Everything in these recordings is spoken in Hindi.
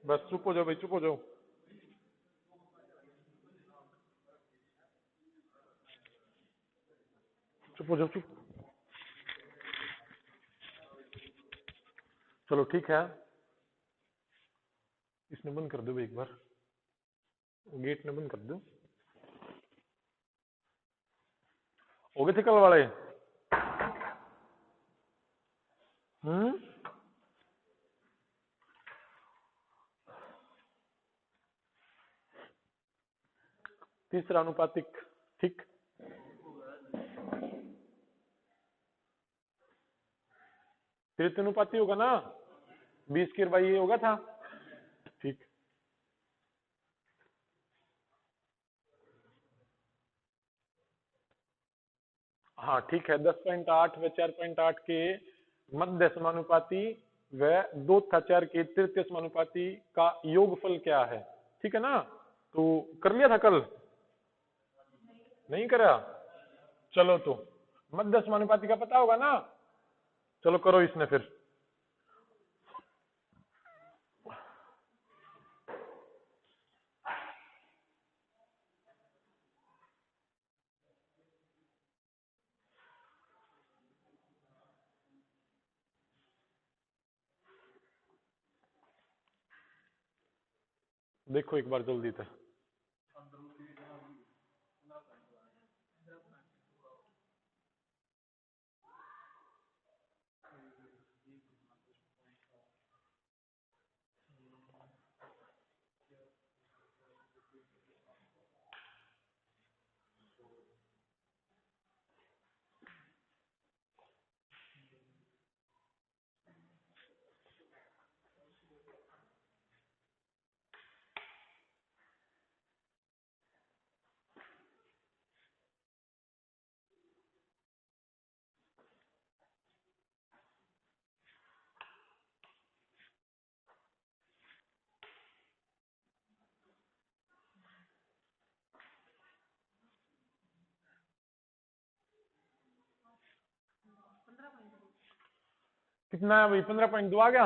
बस चुप हो जाओ भाई, चुप हो जाओ। चुप हो जाओ, चुप। चलो ठीक है, इसने बंद कर दो एक बार, गेट ने बंद कर दो। हो गए थे कल वाले? तीसरा अनुपातिक, ठीक। तृतीय अनुपाती होगा ना, 20/A होगा था, ठीक। हाँ ठीक है, 10.8 व 4.8 के मध्य समानुपाती व 2 तथा 4 के तृतीय समानुपाती का योगफल क्या है, ठीक है ना। तो कर लिया था कल? नहीं करा? चलो तो मध्य समानुपाती का पता होगा ना, चलो करो इसने फिर। देखो एक बार जल्दी से। कितना है भाई? 15.2 आ गया।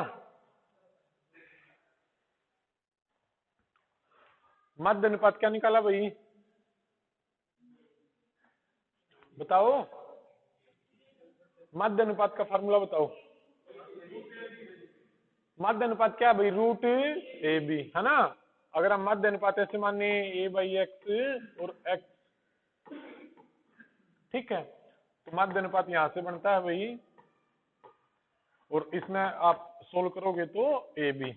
मध्य अनुपात क्या निकाला भाई? बताओ, मध्य अनुपात का फार्मूला बताओ। मध्य अनुपात क्या भाई? √AB है ना। अगर हम मध्य अनुपात ऐसे माने A/X और X, ठीक है, तो मध्य अनुपात यहां से बनता है भाई, और इसमें आप सोल्व करोगे तो AB,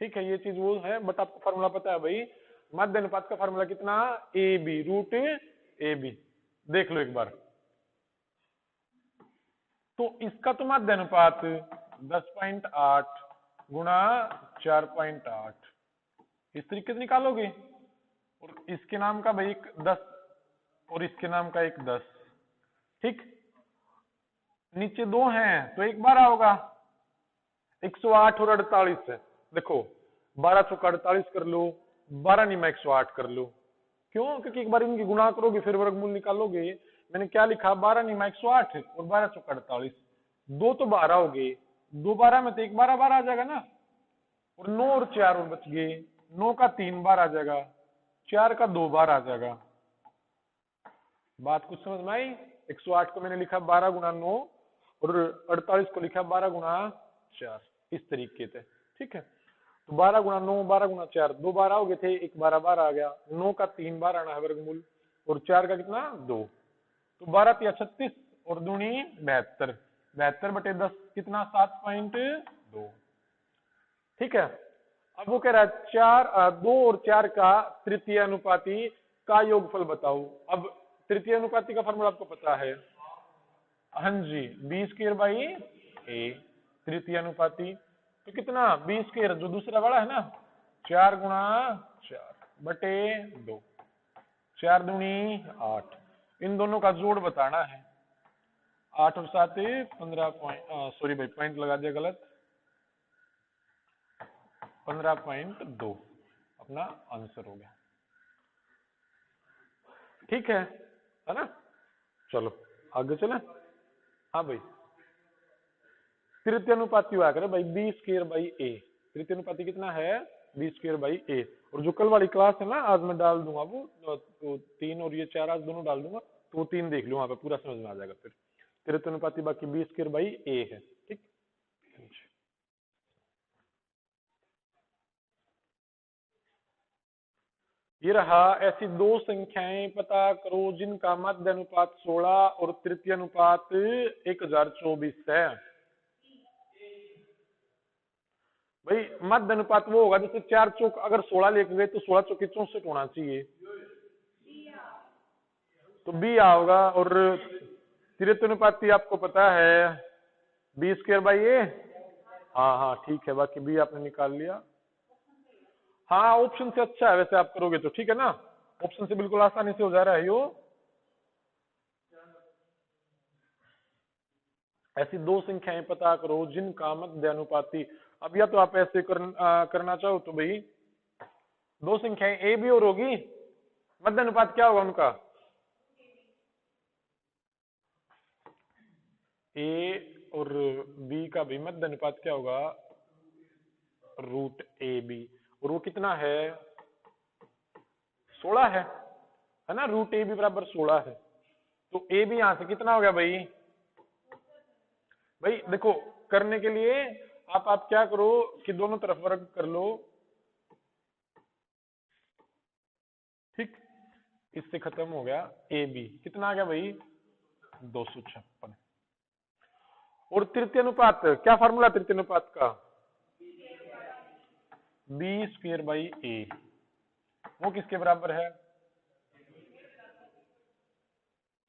ठीक है। ये चीज वो है, बट आपको फार्मूला पता है भाई, मध्य अनुपात का फार्मूला कितना? AB, √AB। देख लो एक बार, तो इसका तो मध्य अनुपात 10.8 गुणा 4.8 इस तरीके से निकालोगे, और इसके नाम का भाई 10 और इसके नाम का 10, ठीक। नीचे 2 हैं तो 12 होगा, 108 और 48 है। देखो 12 चौका 48 कर लो, 12 निमा 108 कर लो। क्यों? क्योंकि एक बार इनकी गुणा करोगे फिर वर्गमूल निकालोगे। मैंने क्या लिखा? 12 निमा 108 और 12 चौका 48, 2 तो 12 हो गए, 2 12 में तो 1 12 12 आ जाएगा ना, और 9 और 4 और बच गए, 9 का 3 बार आ जाएगा, 4 का 2 बार आ जाएगा। बात कुछ समझ में आई? 108 को मैंने लिखा 12 गुणा 9 और 48 को लिखा 12 गुणा 4, इस तरीके से, ठीक है। तो 12 गुणा 9, 12 गुणा 4, 2 12 हो गए थे, 1 12 12 आ गया, 9 का 3 बार आना है वर्गमूल, और 4 का कितना? 2, तो 12 तिया 36 और दूनी 72, 72/10 कितना? 7.2, ठीक है। अब वो कह रहा है 2 और 4 का तृतीय अनुपाती का योगफल बताओ। अब तृतीय अनुपाती का फॉर्मूला आपको पता है, हाँ जी, B²/A तृतीय अनुपाती, तो कितना? B² जो दूसरा वाला है ना, 4 गुणा 4/2, 4 दूनी 8, इन दोनों का जोड़ बताना है। 8 और 7 15 पॉइंट, सॉरी भाई पॉइंट लगा दिया गलत, 15.2 अपना आंसर हो गया, ठीक है ना। चलो आगे चले। हाँ भाई, तृतीय अनुपाती हुआ करे भाई B²/A, तृतीय अनुपाती कितना है, बी स्क्वायर बाई ए। और जो कल वाली क्लास है ना, आज मैं डाल दूंगा वो, तो 3 और ये 4 आज दोनों डाल दूंगा, तो वो 3 देख लो वहां पे, पूरा समझ में आ जाएगा। फिर तृतीय अनुपाती बाकी बी स्क्वायर बाई ए है। ठीक, ये रहा, ऐसी दो संख्याएं पता करो जिनका मध्य अनुपात 16 और तृतीय अनुपात 1024 है। भाई मध्य अनुपात वो होगा जैसे 4 चौक अगर 16 लेके गए तो 16 चौके 64 होना चाहिए, तो बी आओगा। और तृतीय अनुपाती आपको पता है बी स्क्वायर बाई ए। हाँ हाँ ठीक है, बाकी बी आपने निकाल लिया। हाँ ऑप्शन से अच्छा है वैसे, आप करोगे तो ठीक है ना, ऑप्शन से बिल्कुल आसानी से हो जा रहा है यो। ऐसी दो संख्याएं पता करो जिनका मध्य अनुपाती, अब या तो आप ऐसे करना चाहो तो भाई दो संख्याएं ए बी और होगी, मध्य अनुपात क्या होगा उनका, ए और बी का भी मध्य अनुपात क्या होगा, रूट ए बी। और वो कितना है, 16 है ना, रूट ए बी बराबर 16 है। तो ए बी यहां से कितना हो गया भाई, भाई देखो करने के लिए आप क्या करो कि दोनों तरफ वर्ग कर लो। ठीक, इससे खत्म हो गया ए बी, कितना आ गया भाई 256। और तृतीय अनुपात क्या फार्मूला तृतीय अनुपात का, बी स्क्वायर बाई ए, वो किसके बराबर है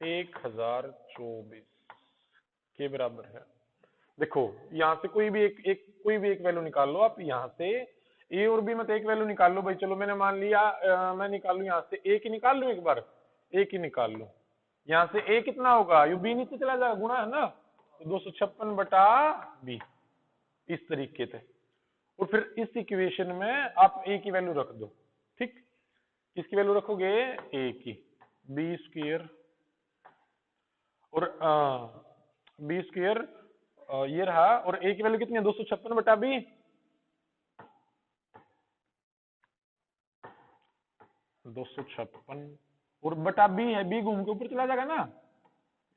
1024 के बराबर है। देखो यहां से कोई भी एक वैल्यू निकाल लो आप, यहां से ए और बी में एक वैल्यू निकाल लो भाई। चलो मैंने मान लिया मैं निकाल लू यहां से ए की निकाल लू, एक बार ए की निकाल लो। यहां से ए कितना होगा, यू बी नीचे चला जाएगा, गुणा है ना, तो 256 बटा बी, इस तरीके से। और फिर इस इक्वेशन में आप ए की वैल्यू रख दो। ठीक, किसकी वैल्यू रखोगे, ए की, बी स्क्वायर और बी स्क्वायर ये रहा, और ए की वैल्यू कितनी है 256 बटा बी, 256 और बटा बी है, बी घूम के ऊपर चला जाएगा ना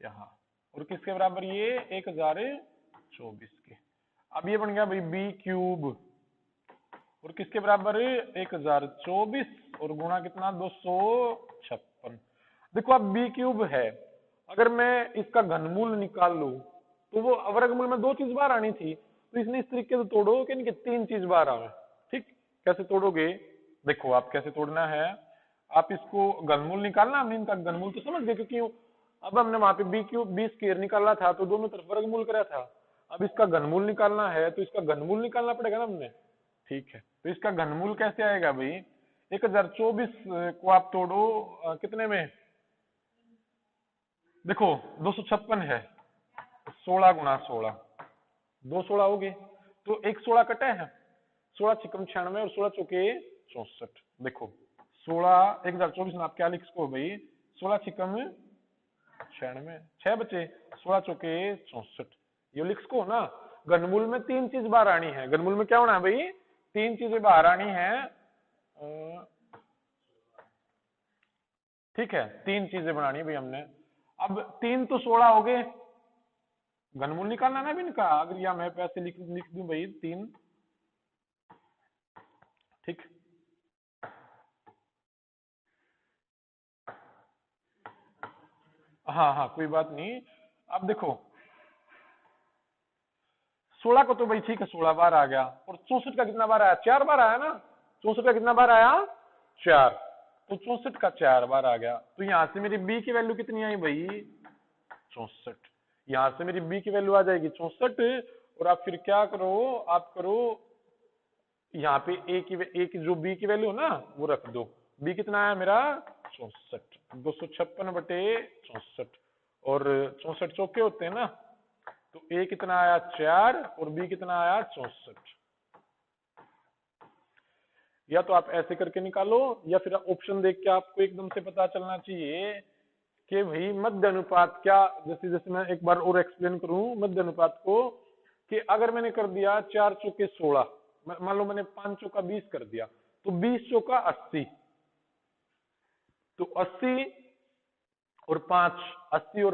यहाँ, और किसके बराबर ये 1024 के। अब ये बन गया भाई बी क्यूब, और किसके बराबर 1024 और गुणा कितना 256। देखो अब बी क्यूब है, अगर मैं इसका घनमूल निकाल लूं तो वो वर्गमूल में 2 चीज बाहर आनी थी, तो इसने इस तरीके से तोड़ो कि इनके 3 चीज बाहर आवे। ठीक, कैसे तोड़ोगे, देखो आप कैसे तोड़ना है, आप इसको घनमूल निकालना, हमने इनका घनमूल तो समझ गए, क्योंकि अब हमने वहां पे बी क्यूब बी स्क्वायर निकाला था तो दोनों तरफ वर्गमूल करा था। अब इसका घनमूल निकालना है तो इसका घनमूल निकालना पड़ेगा ना हमने। ठीक है, तो इसका घनमूल कैसे आएगा भाई, 1024 को आप तोड़ो कितने में, देखो 256 है, 16 गुणा 16, 2 16 हो गए, तो एक 16 कटे है, 16 छिकम 96 और 16 चौके 64। देखो 16 1024 में आप क्या लिख सको भाई, 16 छिकम 96, 6 बचे, 16 चौके 64, ये लिख सको ना। घनमूल में 3 चीज बाहर आनी है, घनमूल में क्या होना है भाई, 3 चीजें बाहर आनी है। ठीक है, 3 चीजें बनानी भाई हमने। अब 3 तो 16 हो गए, घनमूल निकालना ना भी इनका, अगर या मैं पैसे लिख दूं भाई 3। ठीक, हाँ हाँ कोई बात नहीं। अब देखो 16 को तो भाई ठीक है 16 बार आ गया, और 64 का कितना बार आया, 4 बार आया ना, 64 का कितना बार आया 4, तो 64 का 4 बार आ गया। तो यहां से मेरी बी की वैल्यू कितनी आई भाई 64, यहां से मेरी बी की वैल्यू आ जाएगी 64। और आप फिर क्या करो, आप करो यहाँ पे ए की जो बी की वैल्यू ना वो रख दो, बी कितना आया मेरा 64, 256 बटे 64, और 64 चौके होते हैं ना, तो ए कितना आया 4 और बी कितना आया 64। या तो आप ऐसे करके निकालो, या फिर ऑप्शन देख के आपको एकदम से पता चलना चाहिए कि भाई मध्य अनुपात क्या, जैसे जैसे मैं एक बार और एक्सप्लेन करूं मध्य अनुपात को, कि अगर मैंने कर दिया 4 चौके 16, मान लो मैंने 5 चौका 20 कर दिया, तो 20 चौका 80, तो 80 और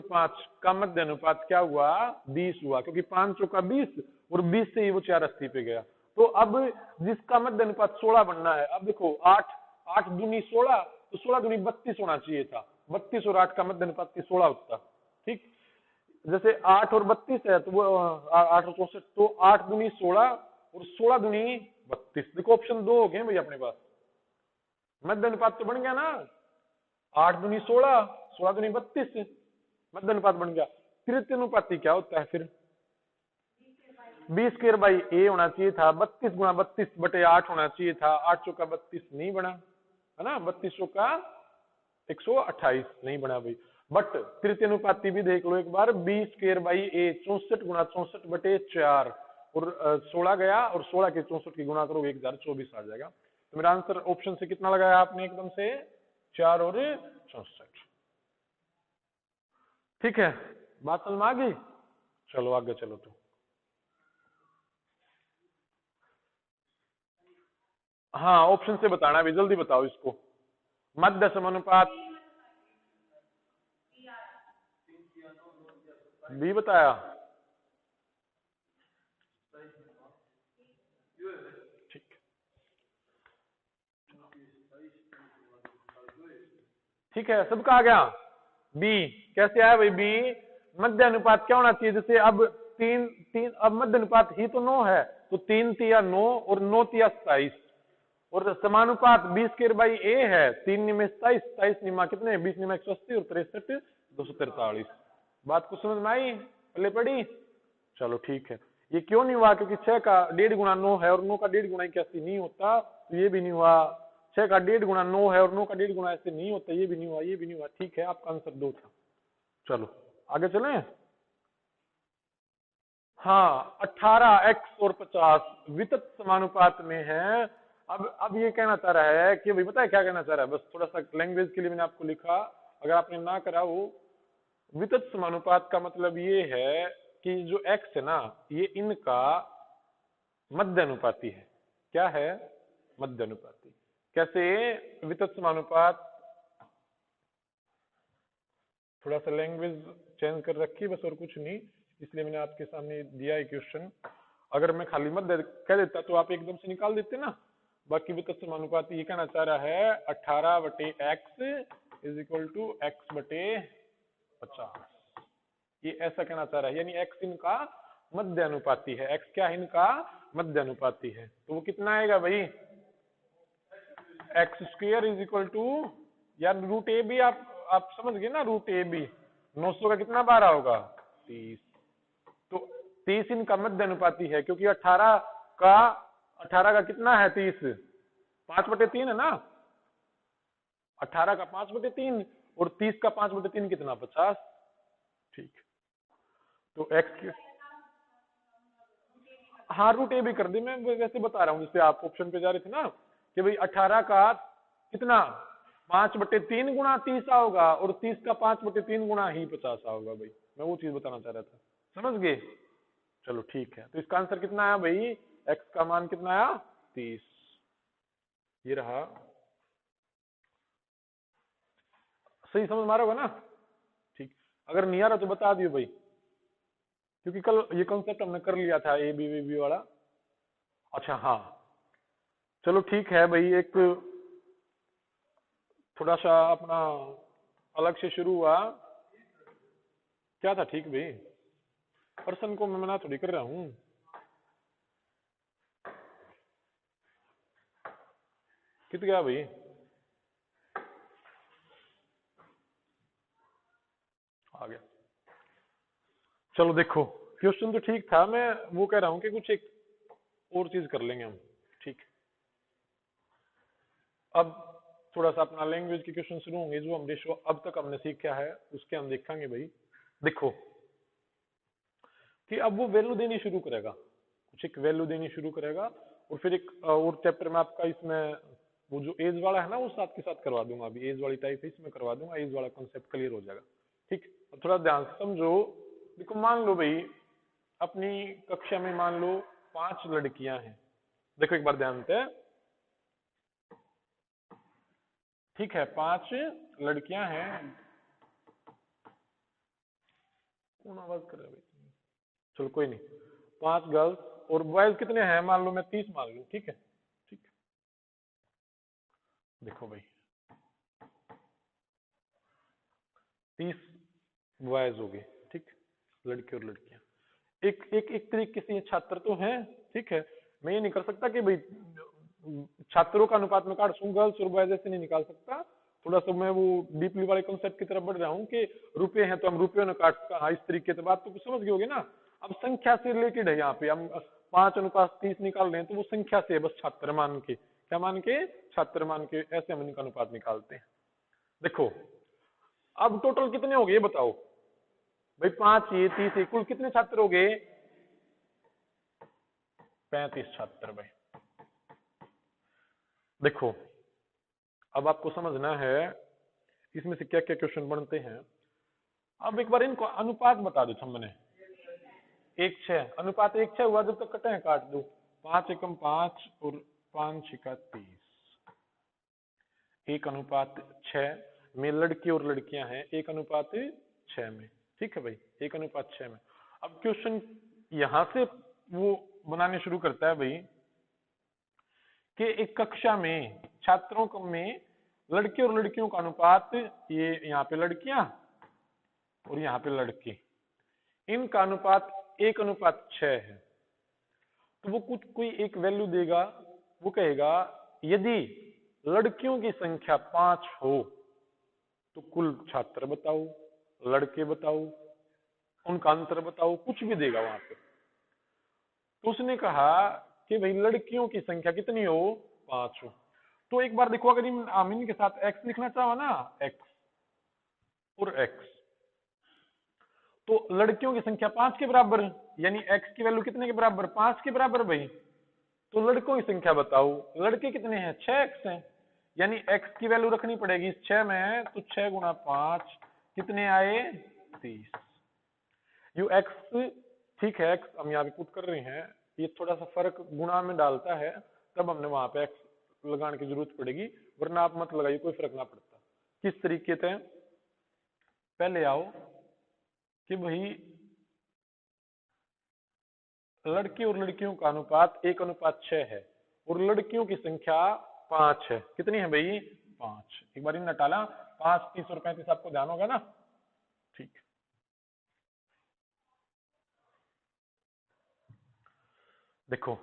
5 का मध्य अनुपात क्या हुआ, 20 हुआ, क्योंकि 5 चौका 20 और 20 से ही वो 4 80 पे गया। तो अब जिसका मध्य अनुपात 16 बनना है, अब देखो 8 दूनी 16, तो 16 दूनी 32 होना चाहिए था, 32 और 8 का मध्य अनुपात 16 होता। ठीक, जैसे 8 और 32 है तो वो 8 और 64, तो 8 दूनी 16 और 16 दूनी 32। देखो ऑप्शन 2 हो गए भाई अपने पास, मध्य अनुपात तो बन गया ना, 8 दूनी 16, 16 दूनी 32, मध्य अनुपात बन गया। तृतीय अनुपाती क्या होता है फिर, 20 स्क्वायर बाई ए होना चाहिए था, 32 गुणा 32 बटे 8 होना चाहिए था, 8 चौका 32 नहीं बना, है ना, 32 चौका 128 नहीं बना भाई। बट तृतीय अनुपाती भी देख लो एक बार, 20 स्क्वायर बाई ए 64 गुणा 64 बटे 4, और 16 गया और 16 के 64 की गुणा करो 1024 आ जाएगा। तो मेरा आंसर ऑप्शन से कितना लगाया आपने, एकदम से 4 और 64। ठीक है, बात समझ में आ गई। चलो आगे चलो। तो हाँ, ऑप्शन से बताना भी, जल्दी बताओ इसको। मध्य समानुपात बी बताया, ठीक, ठीक है, सबका आ गया। बी कैसे आया भाई, बी मध्य अनुपात क्या होना चाहिए, जैसे अब तीन अब मध्य अनुपात ही तो 9 है, तो 3 तिया 9 और 9 तिया 27, और समानुपात 20 स्क्वायर बाई ए है, 3 निमा 27, 27 निमा कितने, 20 निमा 180 और 63 243। बात को समझ में आई, पहले पढ़ी। चलो ठीक है, ये क्यों नहीं हुआ, क्योंकि 6 का 1.5 गुणा 9 है और 9 का 1.5 गुणा 81 नहीं होता, तो ये भी नहीं हुआ। 6 का 1.5 गुणा 9 है और 9 का 1.5 गुणा ऐसे नहीं होता, ये भी नहीं हुआ, ये भी नहीं हुआ। ठीक है, आपका आंसर 2 था। चलो आगे चलें। हाँ, 18x और 50 वितत समानुपात में है। अब ये कहना चाह रहा है कि भाई पता है क्या कहना चाह रहा है, बस थोड़ा सा लैंग्वेज के लिए मैंने आपको लिखा, अगर आपने ना करा वो, वितत समानुपात का मतलब ये है कि जो x है ना, ये इनका मध्य अनुपाती है। क्या है, मध्य अनुपाती। कैसे वितत समानुपात, थोड़ा सा लैंग्वेज चेंज कर रखी बस, और कुछ नहीं, इसलिए मैंने आपके सामने दिया है क्वेश्चन। अगर मैं खाली मध्य कह देता तो आप एकदम से निकाल देते ना। बाकी वितत समानुपाती ये कहना चाह रहा है 18 बटे X is equal to X बटे 50, ये ऐसा कहना चाह रहा है, यानी एक्स इनका मध्य अनुपाती है। एक्स क्या है, इनका मध्य अनुपाती है। तो वो कितना आएगा भाई, X square is equal to, यार रूट ए बी आप समझ गए ना, रूट ए बी 900 का कितना 12 होगा 30, तो 30 इनका मध्य अनुपाती है, क्योंकि 18 का कितना है 30, 5/3 है ना, 18 का 5/3 और 30 का 5/3 कितना 50। ठीक, तो x, हाँ रूट ए भी कर दी, मैं वैसे बता रहा हूँ, जैसे आप ऑप्शन पे जा रहे थे ना कि भाई 18 का कितना 5/3 गुणा 30 होगा, और 30 का 5/3 गुणा ही 50 होगा भाई, मैं वो चीज बताना चाह रहा था, समझ गए। चलो ठीक है, तो इसका आंसर कितना आया भाई, x का मान कितना आया 30, ये रहा। सही समझ मारोगे ना, ठीक, अगर नहीं आ रहा तो बता दियो भाई, क्योंकि कल ये कॉन्सेप्ट हमने कर लिया था ए बी बी वाला। अच्छा हाँ, चलो ठीक है भाई, एक थोड़ा सा अपना अलग से शुरू हुआ, क्या था ठीक भाई, पर्सन को मैं मना थोड़ी कर रहा हूँ। कित गया भाई, आ गया। चलो देखो, क्वेश्चन तो ठीक था, मैं वो कह रहा हूँ कि कुछ एक और चीज कर लेंगे हम। ठीक, अब थोड़ा सा अपना लैंग्वेज के क्वेश्चन शुरू होंगे, जो हम रेशो अब तक हमने सीखा है उसके हम देखेंगे भाई। देखो कि अब वो वैल्यू देनी शुरू करेगा, कुछ एक वैल्यू देनी शुरू करेगा, और फिर एक और चैप्टर में आपका इसमें वो जो एज वाला है ना, वो साथ के साथ करवा दूंगा, अभी एज वाली टाइप है इसमें करवा दूंगा, एज वाला कॉन्सेप्ट क्लियर हो जाएगा। ठीक, अब थोड़ा ध्यान से समझो। देखो मान लो भाई, अपनी कक्षा में मान लो 5 लड़कियां हैं, देखो एक बार ध्यान से, ठीक है, 5 लड़कियां हैं, कौन आवाज कर रहा है भाई, चलो कोई नहीं, 5 गर्ल्स और बॉयज कितने हैं, मान लो मैं 30 मान लूं, ठीक है, ठीक है। देखो भाई 30 बॉयज हो गए, ठीक, लड़के और लड़कियां, एक एक एक तरीके से ये छात्र तो हैं, ठीक है। मैं ये नहीं कर सकता कि भाई छात्रों का अनुपात में काट दूं, गर्ल्स और बॉयज ऐसे नहीं निकाल सकता। थोड़ा सा मैं वो डीपली वाले कॉन्सेप्ट की तरफ बढ़ रहा हूँ कि रुपए हैं तो हम रुपयों ने काट, हाँ इस तरीके से बात तो कुछ समझ गए होगे ना। अब संख्या से रिलेटेड है, यहाँ पे हम 5:30 निकाल रहे हैं तो वो संख्या से है, बस छात्र मान के, क्या मान के, छात्र मान के, ऐसे हम इनका अनुपात निकालते हैं। देखो अब टोटल कितने हो गए बताओ भाई, 5 ये 30 कुल कितने छात्र हो गए, 35 छात्र भाई। देखो अब आपको समझना है इसमें से क्या क्या क्वेश्चन बनते हैं। अब एक बार इनको अनुपात बता दो हमने, 1:6 अनुपात 1:6 हुआ, जब तक कटे हैं काट दो, 5 एकम 5 और 5 छिका 30, 1:6 में लड़के और लड़कियां हैं, 1:6 में, ठीक है भाई, 1:6 में। अब क्वेश्चन यहां से वो बनाने शुरू करता है भाई कि एक कक्षा में छात्रों में लड़के और लड़कियों का अनुपात, ये यहाँ पे लड़कियां और यहाँ पे लड़के, इनका अनुपात 1:6 है। तो वो कुछ कोई एक वैल्यू देगा, वो कहेगा यदि लड़कियों की संख्या 5 हो तो कुल छात्र बताओ, लड़के बताओ, उनका अंतर बताओ, कुछ भी देगा वहां पे। तो उसने कहा कि भाई लड़कियों की संख्या कितनी हो, 5 हो। तो एक बार देखो, अगर हम इनके साथ x लिखना चाहो ना, x और x, तो लड़कियों की संख्या 5 के बराबर, यानी x की वैल्यू कितने के बराबर, 5 के बराबर भाई। तो लड़कों की संख्या बताओ, लड़के कितने हैं, 6x हैं, यानी x की वैल्यू रखनी पड़ेगी, 6 में है तो 6 गुणा 5 कितने आए, 30। यू x, ठीक है, x हम यहाँ पे पुट कर रहे हैं, ये थोड़ा सा फर्क गुणा में डालता है, तब हमने वहां पे x लगाने की जरूरत पड़ेगी, वरना आप मत लगाइए, कोई फर्क ना पड़ता। किस तरीके से, पहले आओ कि भाई लड़के और लड़कियों का अनुपात 1:6 है और लड़कियों की संख्या 5 है, कितनी है भाई, 5। एक बार इन टाला, 5, 30 और 35 आपको ध्यान होगा ना, ठीक। देखो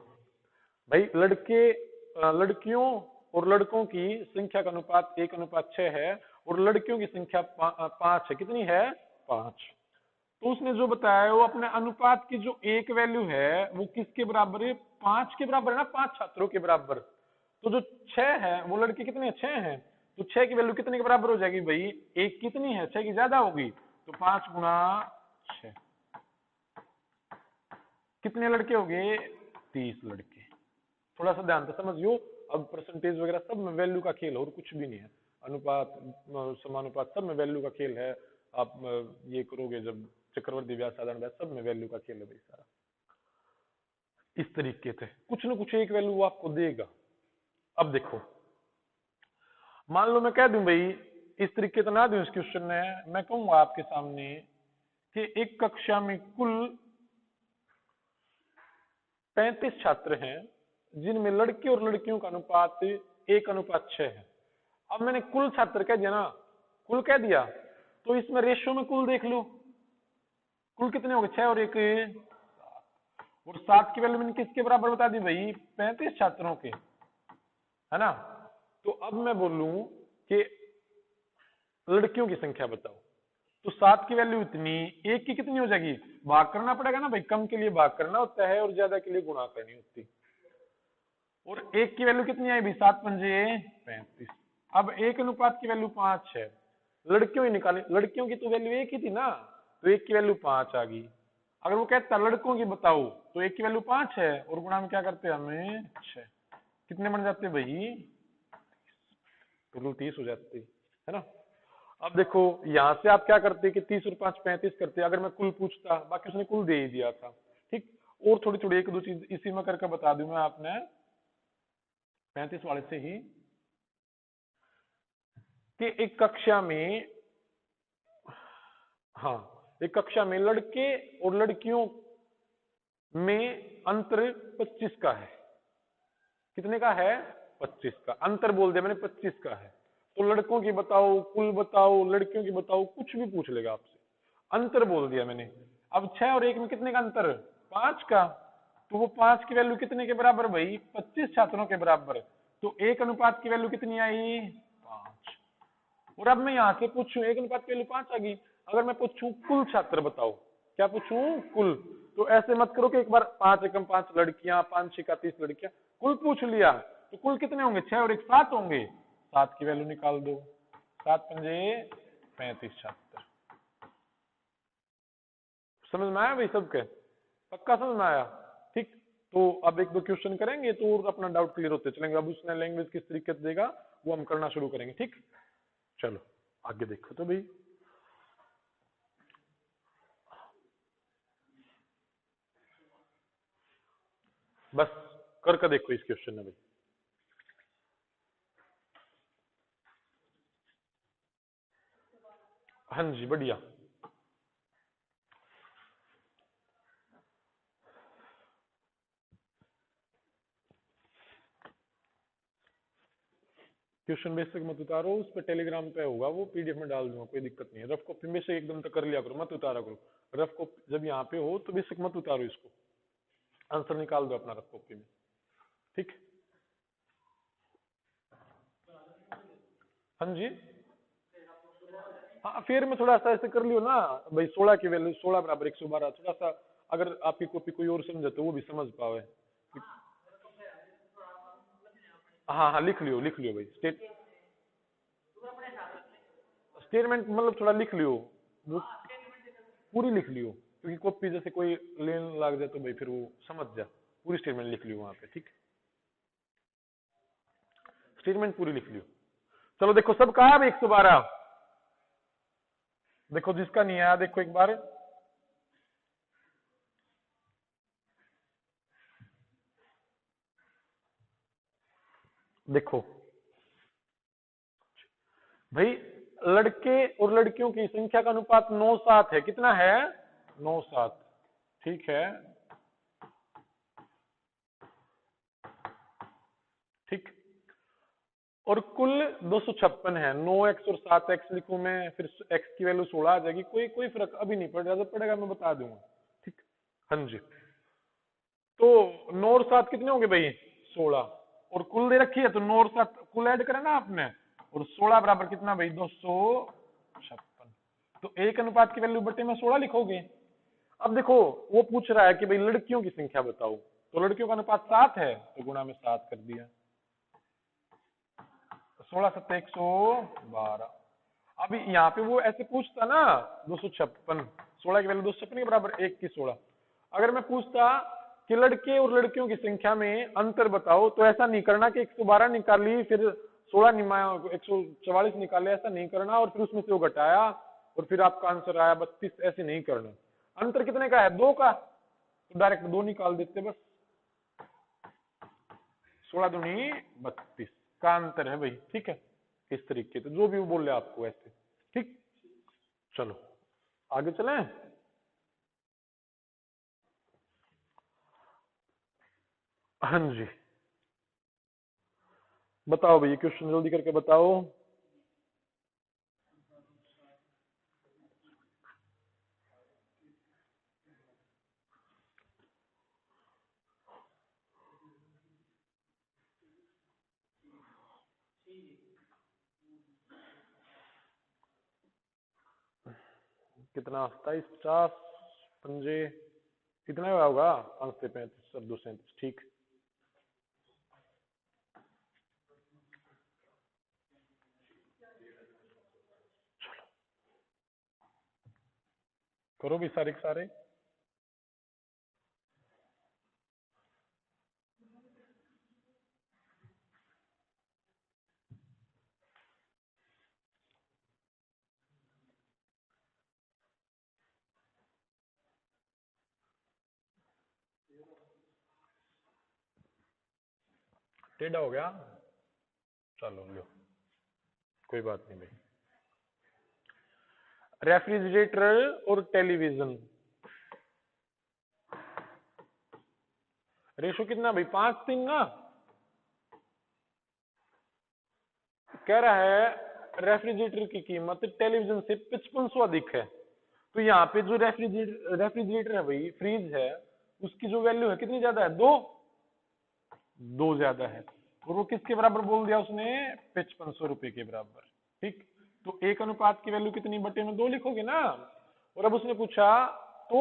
भाई लड़कियों और लड़कों की संख्या का अनुपात 1:6 है और लड़कियों की संख्या 5 है, कितनी है, 5। तो उसने जो बताया है वो अपने अनुपात की जो एक वैल्यू है वो किसके बराबर है, 5 के बराबर है ना, 5 छात्रों के बराबर। तो जो 6 है वो लड़के कितने, 6 हैं, तो 6 की वैल्यू कितने के बराबर हो जाएगी भाई, एक कितनी है, 6 की ज्यादा होगी, तो 5 गुणा 6, कितने लड़के हो गए, 30 लड़के। थोड़ा सा ध्यान से समझियो, अब परसेंटेज वगैरह सब में वैल्यू का खेल है और कुछ भी नहीं है, अनुपात समानुपात सब में वैल्यू का खेल है। आप ये करोगे जब चक्रवर्ती व्यास साधारण व्यास, सब में वैल्यू का खेल है भाई सारा। इस तरीके से कुछ ना कुछ एक वैल्यू वो आपको देगा। अब देखो मान लो मैं कह दूं भाई, इस तरीके से ना दूं इस क्वेश्चन में, मैं कहूंगा आपके सामने कि एक कक्षा में कुल 35 छात्र हैं जिनमें लड़के और लड़कियों का अनुपात 1:6 है। अब मैंने कुल छात्र कह दिया ना, कुल कह दिया, तो इसमें रेशियो में कुल देख लो, कुल कितने हो गए, 6 और 1 और 7 की वैल्यू मैंने किसके बराबर बता दी भाई, 35 छात्रों के, है ना। तो अब मैं बोलूं कि लड़कियों की संख्या बताओ, तो 7 की वैल्यू इतनी, 1 की कितनी हो जाएगी, भाग करना पड़ेगा ना भाई, कम के लिए भाग करना होता है और ज्यादा के लिए गुणा करनी होती। और 1 की वैल्यू कितनी आई भाई, 7 पंजे 35। अब 1:5 की वैल्यू 5 है, लड़कियों ही निकाली, लड़कियों की तो वैल्यू 1 ही थी ना, तो 1 की वैल्यू 5 आ गई। अगर वो कहता लड़कों की बताओ तो 1 की वैल्यू 5 है और गुणा में क्या करते हैं हमें 6, कितने बन जाते भाई, टोटल 30 हो जाते है ना। अब देखो यहां से आप क्या करते कि 30 और 5 35 करते, अगर मैं कुल पूछता, बाकी उसने कुल दे ही दिया था, ठीक। और थोड़ी थोड़ी एक दो चीज इसी में करके बता दूं मैं आपने, 35 वाले से ही कि एक कक्षा में, हाँ, एक कक्षा में लड़के और लड़कियों में अंतर 25 का है। कितने का है? 25 का। अंतर बोल दिया मैंने, 25 का है। तो लड़कों की बताओ, कुल बताओ, लड़कियों की बताओ, कुछ भी पूछ लेगा आपसे। अंतर बोल दिया मैंने। अब 6 और 1 में कितने का अंतर? 5 का। तो वो 5 की वैल्यू कितने के बराबर भाई? 25 छात्रों के बराबर। तो 1 अनुपात की वैल्यू कितनी आई? 5। और अब मैं यहां से पूछूं, 1 अनुपात की वैल्यू 5 आ गई। अगर मैं पूछूं कुल छात्र बताओ, क्या पूछूं? कुल। तो ऐसे मत करो कि एक बार 5 एकम 5 लड़कियां, 5 6 30 लड़कियां, कुल पूछ लिया। तो कुल कितने होंगे? 6 और 1 7 होंगे। 7 की वैल्यू निकाल दो। 7 पंजे 35 छात्र। समझ में आया भाई सबके? पक्का समझ में आया? ठीक। तो अब एक दो क्वेश्चन करेंगे तो और अपना डाउट क्लियर होते चलेंगे। अब उसने लैंग्वेज किस तरीके से देगा वो हम करना शुरू करेंगे। ठीक, चलो आगे देखो तो भाई। बस करके देखो इस क्वेश्चन में भाई। हाँ जी, बढ़िया। क्वेश्चन बेसिक मत उतारो, उस पर टेलीग्राम पे होगा, वो पीडीएफ में डाल दूंगा, कोई दिक्कत नहीं है। रफ कॉपी में से एकदम तक कर लिया करो, मत उतारा करो। रफ कॉपी जब यहाँ पे हो तो बेसिक मत उतारो, इसको आंसर निकाल दो अपना रफ कॉपी में। ठीक, हाँ जी। हाँ, फिर में थोड़ा सा ऐसे कर लियो ना भाई। 16 की वैल्यू 16 बराबर 112। थोड़ा सा अगर आपकी कॉपी कोई और समझे तो वो भी समझ पावे। हाँ हाँ, लिख लियो, लिख लियो भाई। स्टेटमेंट मतलब थोड़ा लिख लियो, वो पूरी लिख लियो, क्योंकि कॉपी जैसे कोई लेन लग जाए तो भाई फिर वो समझ जा। पूरी स्टेटमेंट लिख लियो वहां पे। ठीक, स्टेटमेंट पूरी लिख लियो। चलो देखो, सब कहा अब 112। देखो जिसका नहीं आया देखो एक बार। देखो भाई, लड़के और लड़कियों की संख्या का अनुपात 9:7 है। कितना है? 9:7। ठीक है, ठीक। और कुल 256 है। 9x और 7x लिखूं मैं, फिर x की वैल्यू 16 आ जाएगी। कोई कोई फर्क अभी नहीं पड़ रहा, जब पड़ेगा मैं बता दूंगा। ठीक, हाँ जी। तो 9 और 7 कितने होंगे भाई? 16। और कुल दे रखी है तो 9 और 7 कुल ऐड करा ना आपने। और 16 बराबर कितना भाई? 256। तो 1 अनुपात की वैल्यू बटे में 16 लिखोगे। अब देखो, वो पूछ रहा है कि भाई लड़कियों की संख्या बताओ, तो लड़कियों का अनुपात 7 है, तो गुणा में 7 कर दिया। 16 7 112। अभी यहाँ पे वो ऐसे पूछता ना, 256, 16 की वैल्यू 256 के बराबर 1 की 16। अगर मैं पूछता कि लड़के और लड़कियों की संख्या में अंतर बताओ, तो ऐसा नहीं करना कि 112 निकाली फिर 16 144 निकाले, ऐसा नहीं करना और फिर उसमें से वो घटाया और फिर आपका आंसर आया 32। ऐसे नहीं करना। अंतर कितने का है? 2 का, तो डायरेक्ट 2 निकाल देते बस। 16 दूनी 32 का अंतर है भाई। ठीक है, इस तरीके से जो भी वो बोल रहे आपको ऐसे। ठीक, चलो आगे चलें। हाँ जी, बताओ भैया, क्वेश्चन जल्दी करके बताओ। कितना? 27 50 पंजे कितना हुआ होगा? 5 से 35 और 2 37। ठीक, करो भी सारे के सारे। टेढ़ा हो गया, चलो लो, कोई बात नहीं भाई। रेफ्रिजरेटर और टेलीविजन, रेशो कितना भाई, 5:3 ना। कह रहा है रेफ्रिजरेटर की कीमत टेलीविजन से 5500 अधिक है। तो यहाँ पे जो रेफ्रिजरेटर है भाई, फ्रीज है, उसकी जो वैल्यू है कितनी ज्यादा है, 2 ज्यादा है। और वो किसके बराबर बोल दिया उसने, 5500 रुपए के बराबर। ठीक, तो 1 अनुपात की वैल्यू कितनी, बटे में 2 लिखोगे ना। और अब उसने पूछा तो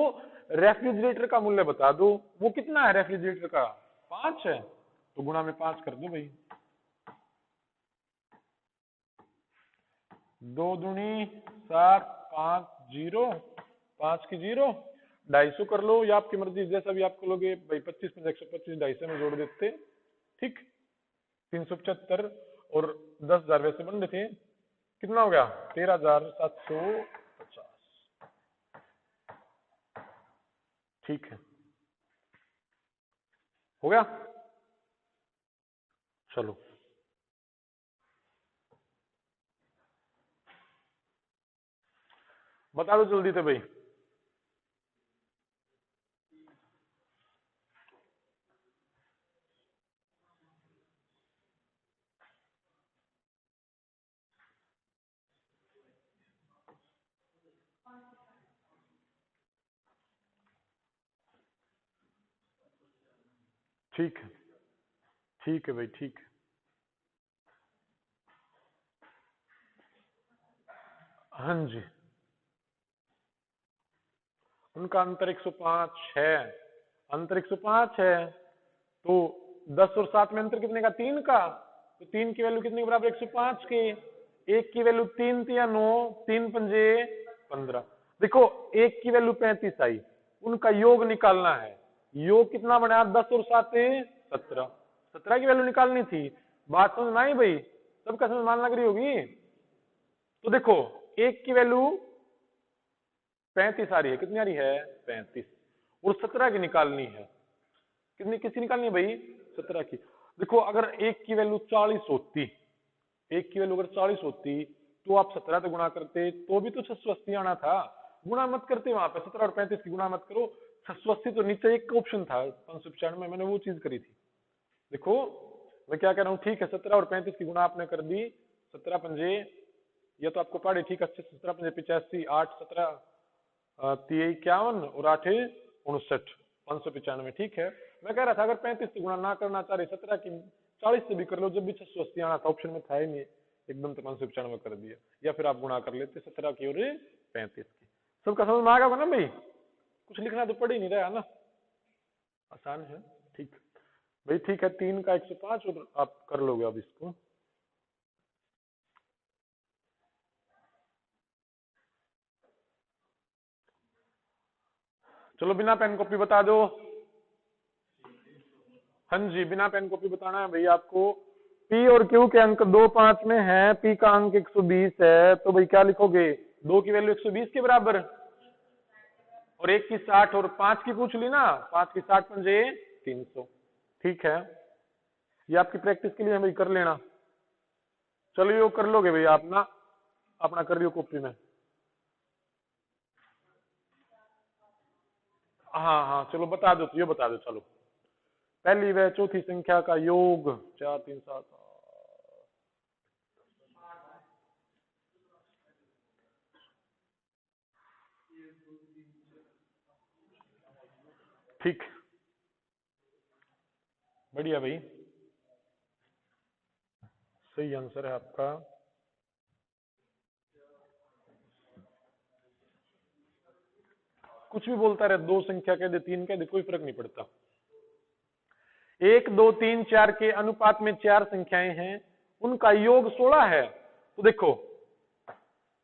रेफ्रिजरेटर का मूल्य बता दो, वो कितना है रेफ्रिजरेटर का, 5 है, तो गुणा में 5 कर दो भाई। 2 दूनी 7, 5 0, 5 की 0, 250 कर लो, या आपकी मर्जी, जैसा भी आपको लोगे भाई। 25 में 125, 250 में जोड़ देते, ठीक। 375 और 10,000 वैसे बन रहे थे, कितना हो गया, 13,750। ठीक है, हो गया, चलो बता दो जल्दी से भाई। ठीक है, ठीक है भाई, ठीक है। हाँ जी, उनका अंतर 105 है, अंतर 105 है, तो 10 और 7 में अंतर कितने का, 3 का। तो 3 की वैल्यू कितने के बराबर, 105 के। 1 की वैल्यू 3 या 9, 3 पंजे 15। देखो 1 की वैल्यू 35 आई, उनका योग निकालना है। योग कितना बना, 10 और 7 17, 17 की वैल्यू निकालनी थी। बात समझ में आई भाई, सबका समझ मान लग रही होगी। तो देखो 1 की वैल्यू 35 आ रही है, कितनी आ रही है, 35, और 17 की निकालनी है। कितनी किसकी निकालनी है भाई, 17 की। देखो अगर 1 की वैल्यू 40 होती, 1 की वैल्यू अगर 40 होती, तो आप 17 से गुणा करते तो भी तो 680 आना था। गुणा मत करते वहां पे, 17 और 35 की गुणा मत करो। 680 तो नीचे एक ऑप्शन था 595 में, मैंने वो चीज करी थी। देखो मैं क्या कह रहा हूँ, ठीक है 17 और 35 की गुणा आपने कर दी, 17 पंजे, ये तो आपको पढ़े, ठीक है, 17 पंजे 85, 8 17 51 और 8 59, 595, ठीक है। मैं कह रहा था अगर 35 से गुणा ना करना चाह रहे, 17 की 40 से भी कर लो, जब भी 680 आना था, ऑप्शन में था ही नहीं, एकदम से 595 कर दिया। या फिर आप गुणा कर लेते 17 की और 35 की। सबका समझ में आ गया ना भाई, कुछ लिखना तो पड़ ही नहीं रहा है ना, आसान है। ठीक भाई, ठीक है, 3 का 105 और आप कर लोगे अब इसको। चलो बिना पेन कॉपी बता दो। हाँ जी, बिना पेन कॉपी बताना है भाई आपको। पी और क्यू के अंक 2 5 में है, पी का अंक 120 है, तो भाई क्या लिखोगे, 2 की वैल्यू 120 के बराबर, और 1 की 60 और 5 की पूछ ली ना, 5 की 60 पंजे 300। ठीक है, ये आपकी प्रैक्टिस के लिए भाई कर लेना। चलो ये कर लोगे भाई आप ना, अपना कर लियो कॉपी में। हाँ हाँ चलो बता दो, तो ये बता दो। चलो पहली व चौथी संख्या का योग 4 3 7। ठीक, बढ़िया भाई, सही आंसर है आपका। कुछ भी बोलता रहे, 2 संख्या कह दे, 3 कह दे, कोई फर्क नहीं पड़ता। 1 2 3 4 के अनुपात में 4 संख्याएं हैं, उनका योग 16 है। तो देखो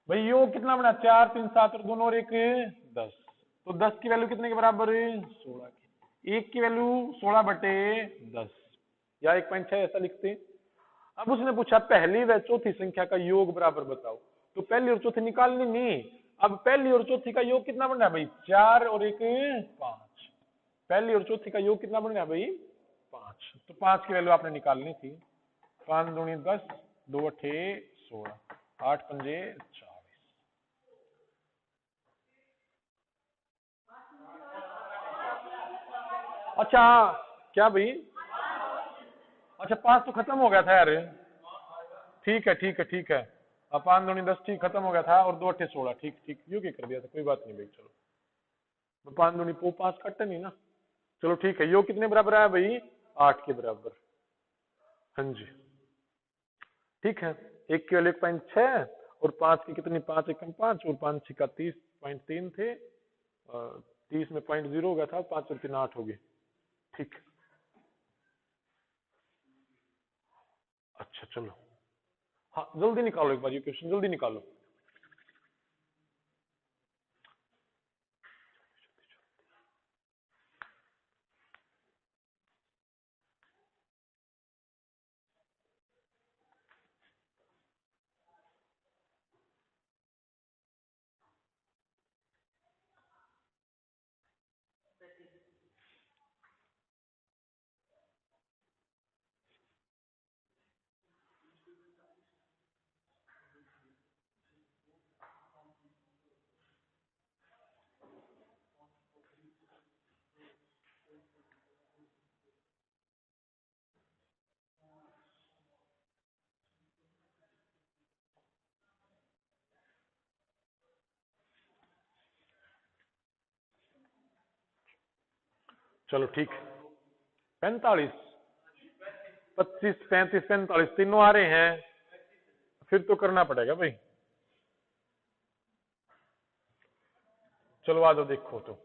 भाई योग कितना बना, 4 3 7 और दोनों और 1 10। तो 10 की वैल्यू कितने के बराबर है, 16 की। 1 की वैल्यू 16 बटे 10 या 1.6 ऐसा लिखते हैं। अब उसने पूछा पहली व चौथी संख्या का योग बराबर बताओ, तो पहली और चौथी निकालनी नहीं। अब पहली और चौथी का योग कितना बन रहा है भाई, 4 और 1 5। पहली और चौथी का योग कितना बन रहा है भाई, 5। तो 5 की वैल्यू आपने निकालनी थी। 5 दूनी 10, 2 अठे 16, 8 पंजे 40। अच्छा क्या भाई, अच्छा 5 तो खत्म हो गया था यार। ठीक है ठीक है ठीक है, अब 5 दूनी 10 ठीक खत्म हो गया था, और 2 अठे 16, ठीक ठीक यू क्या कर दिया था, कोई बात नहीं भाई। चलो 5 दूनी 5 कट्टे नहीं ना। चलो ठीक है, यो कितने बराबर आया भाई, 8 के बराबर। हाँ जी ठीक है, 1 की वैल्यू 1.6 और 5 की कितनी, 5 एकम 5 और 5 छिका 30.3 थे, 30 में 0.0 हो गया था, 5 और 3 8 हो गए। ठीक, अच्छा चलो, हाँ जल्दी निकालो एक बार ये क्वेश्चन, जल्दी निकालो। चलो ठीक, 45, 25, 35, 45 तीनों आ रहे हैं, फिर तो करना पड़ेगा भाई। चलो आ जाओ देखो तो,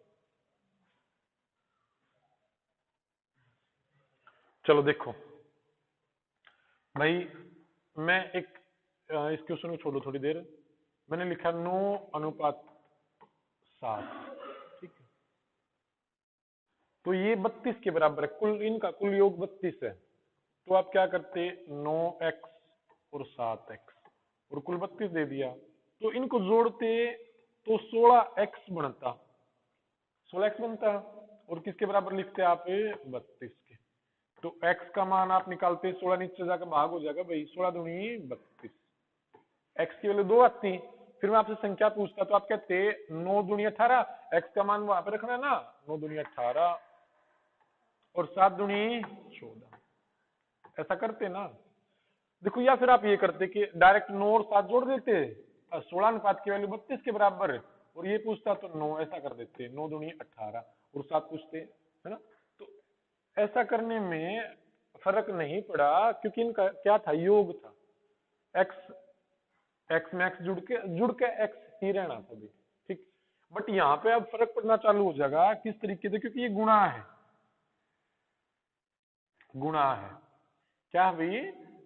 चलो देखो भाई, मैं एक इस क्वेश्चन को छोड़ो थोड़ी देर, मैंने लिखा 9:7, ठीक है। तो ये 32 के बराबर है, कुल इनका कुल योग 32 है। तो आप क्या करते, 9x और 7x और कुल 32 दे दिया, तो इनको जोड़ते तो 16x बनता, 16x बनता, और किसके बराबर लिखते आप, 32 के। तो x का मान आप निकालते, 16 नीचे जाकर भाग हो जाएगा भाई, 16 दूनी 32, x की वैल्यू 2 आती। फिर मैं आपसे संख्या पूछता तो आप कहते 9 दूनी 18, x का मान वहां पे रखना है ना, 9 दूनी 18 और 7 दूनी 14, ऐसा करते ना। देखो, या फिर आप ये करते कि डायरेक्ट 9 और 7 जोड़ देते, 16 अनुपात की वैल्यू 32 के बराबर है, और ये पूछता तो 9, ऐसा कर देते, 9 दूनी 18 और 7 पूछते, है ना। तो ऐसा करने में फर्क नहीं पड़ा, क्योंकि इनका क्या था, योग था, एक्स में एक्स जुड़ के एक्स ही रहना था भी, ठीक। बट यहाँ पे अब फर्क पड़ना चालू हो जाएगा, किस तरीके से, क्योंकि ये गुणा है, गुणा है, क्या भाई,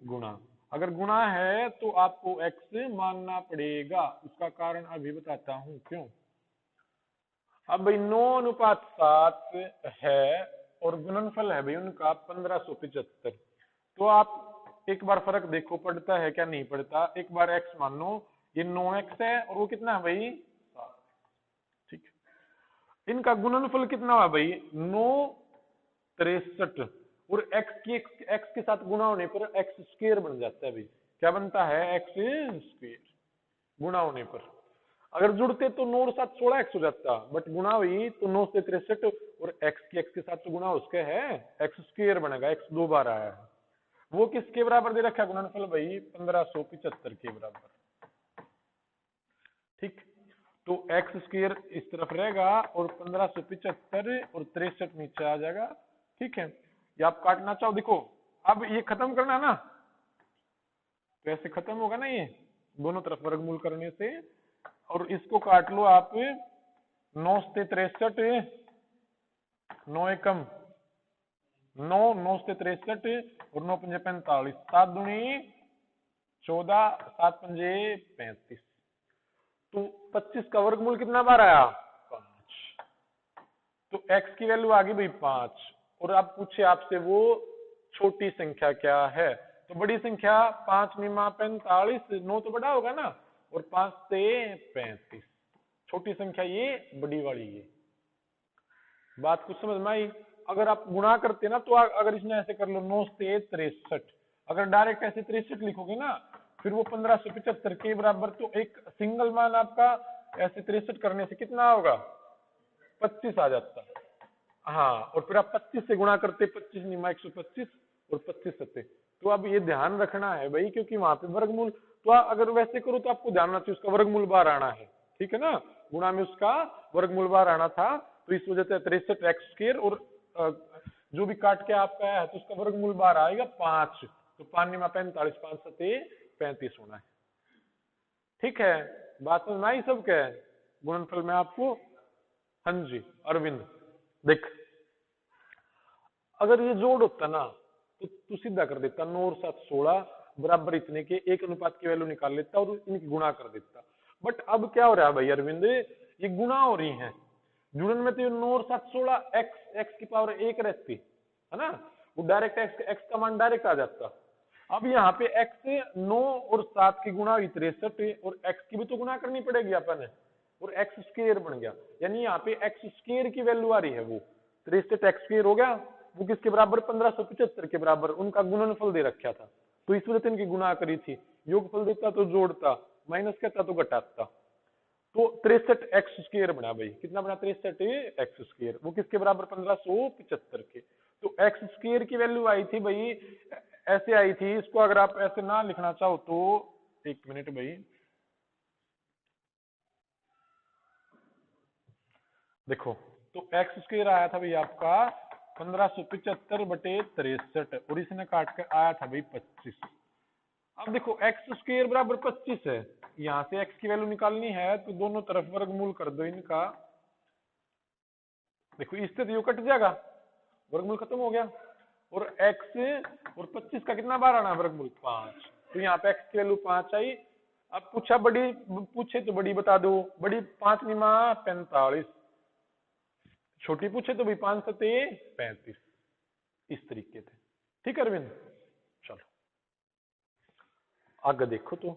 गुणा। अगर गुणा है तो आपको x मानना पड़ेगा, उसका कारण अभी बताता हूं क्यों। अब भाई 9:7 है और गुणनफल है भाई उनका 1575। तो आप एक बार फर्क देखो पड़ता है क्या, नहीं पड़ता। एक बार x मान लो, ये 9x है और वो कितना है भाई, 7, ठीक है। इनका गुणनफल कितना है भाई, 963, और x के साथ गुणा होने पर एक्स स्क्वायर बन जाता है भाई, क्या बनता है, एक्स स्क्वायर, गुणा होने पर। अगर जुड़ते तो 9 और 7 16x हो जाता, बट गुणा हुई तो 9 से 63, और x के साथ तो गुणा उसके है, एक्स स्क्वायर बनेगा, x 2 बार आया है। वो किसके बराबर दे रखा है गुणनफल भाई, 1575 के बराबर, ठीक। तो एक्स स्क्वायर इस तरफ रहेगा और 1575 और 63 नीचे आ जाएगा, ठीक है। ये आप काटना चाहो, देखो अब ये खत्म करना ना, तो ऐसे खत्म होगा ना, ये दोनों तरफ वर्गमूल करने से, और इसको काट लो आप, 9 से 63, 9 एकम 9, 9 से 63 और 9 पंजे 45, 7 दूनी 14, 7 पंजे 35। तो 25 का वर्गमूल कितना बार आया, 5। तो x की वैल्यू आ गई भाई 5, और अब पूछे आपसे वो छोटी संख्या क्या है, तो बड़ी संख्या 5 निमा 45, 9 तो बड़ा होगा ना, और 5 से 35, छोटी संख्या ये, बड़ी वाली ये। बात कुछ समझ में आई। अगर आप गुणा करते ना तो अगर इसने ऐसे कर लो 9 से 63, अगर डायरेक्ट ऐसे 63 लिखोगे ना फिर वो 1575 के बराबर, तो एक सिंगल मान आपका ऐसे 63 करने से कितना होगा 25 आ जाता। हाँ, और फिर आप 25 से गुणा करते, 25 निमा 125 और 25 सत्ते। तो अब ये ध्यान रखना है भाई, क्योंकि वहां पे वर्गमूल, तो अगर वैसे करो तो आपको ध्यान रखना चाहिए उसका वर्गमूल बाहर आना है, ठीक है ना, गुणा में उसका वर्गमूल बाहर आना था, तो इस वजह से 63 एक्स स्क्वायर, और जो भी काट के आपका है तो उसका वर्गमूल बाहर आएगा 5, तो 5 निमा 45, 5 सत्ते 35 होना है। ठीक है, बात समझ में आई सब क्या है गुणनफल में आपको। हाँ जी अरविंद, देख अगर ये जोड़ होता ना तो तू सीधा कर देता, 9 और 7 16 बराबर इतने के, एक अनुपात की वैल्यू निकाल लेता और इनकी गुणा कर देता। बट अब क्या हो रहा है भाई अरविंद, ये गुणा हो रही है, जुड़न में तो 9 और 7 16 एक्स की पावर 1 रहती है ना, वो डायरेक्ट एक्स का मान डायरेक्ट आ जाता। अब यहाँ पे एक्स 9 और 7 की गुणा हुई 63, और एक्स की भी तो गुणा करनी पड़ेगी अपन ने, और एक्स स्क्वायर बन गया, यानी यहाँ पे एक्स स्क्वायर की वैल्यू आ रही है, वो 63 एक्स स्क्वायर हो गया, वो किसके बराबर 1575 के बराबर, उनका गुणनफल दे रखा था, तो इस वजह से इनकी गुणा करी थी, योगफल देता तो जोड़ता, माइनस करता तो घटाता, तो 63 एक्स स्क्वायर बना भाई, कितना बना 63 एक्स स्क्वायर, वो किसके बराबर 1575 के। तो एक्स स्क्वायर की वैल्यू आई थी भाई, ऐसे आई थी, इसको अगर आप ऐसे ना लिखना चाहो तो, एक मिनट भाई, देखो तो एक्स स्क्वायर आया था भाई आपका 1575 बटे 63, और इसने काट कर आया था भाई 25। अब देखो एक्स स्क्वायर बराबर 25 है, यहां से एक्स की वैल्यू निकालनी है तो दोनों तरफ वर्गमूल कर दो इनका, देखो इससे तो ये कट जाएगा, वर्गमूल खत्म हो गया, और x और 25 का कितना बार आना वर्गमूल 5, तो यहाँ पे x की वैल्यू 5 आई। अब पूछे तो बड़ी बता दो, बड़ी 5 निमा 45, छोटी पूछे तो भाई 5 सत्ते 35, इस तरीके से। ठीक है अरविंद, चलो आगे देखो, तो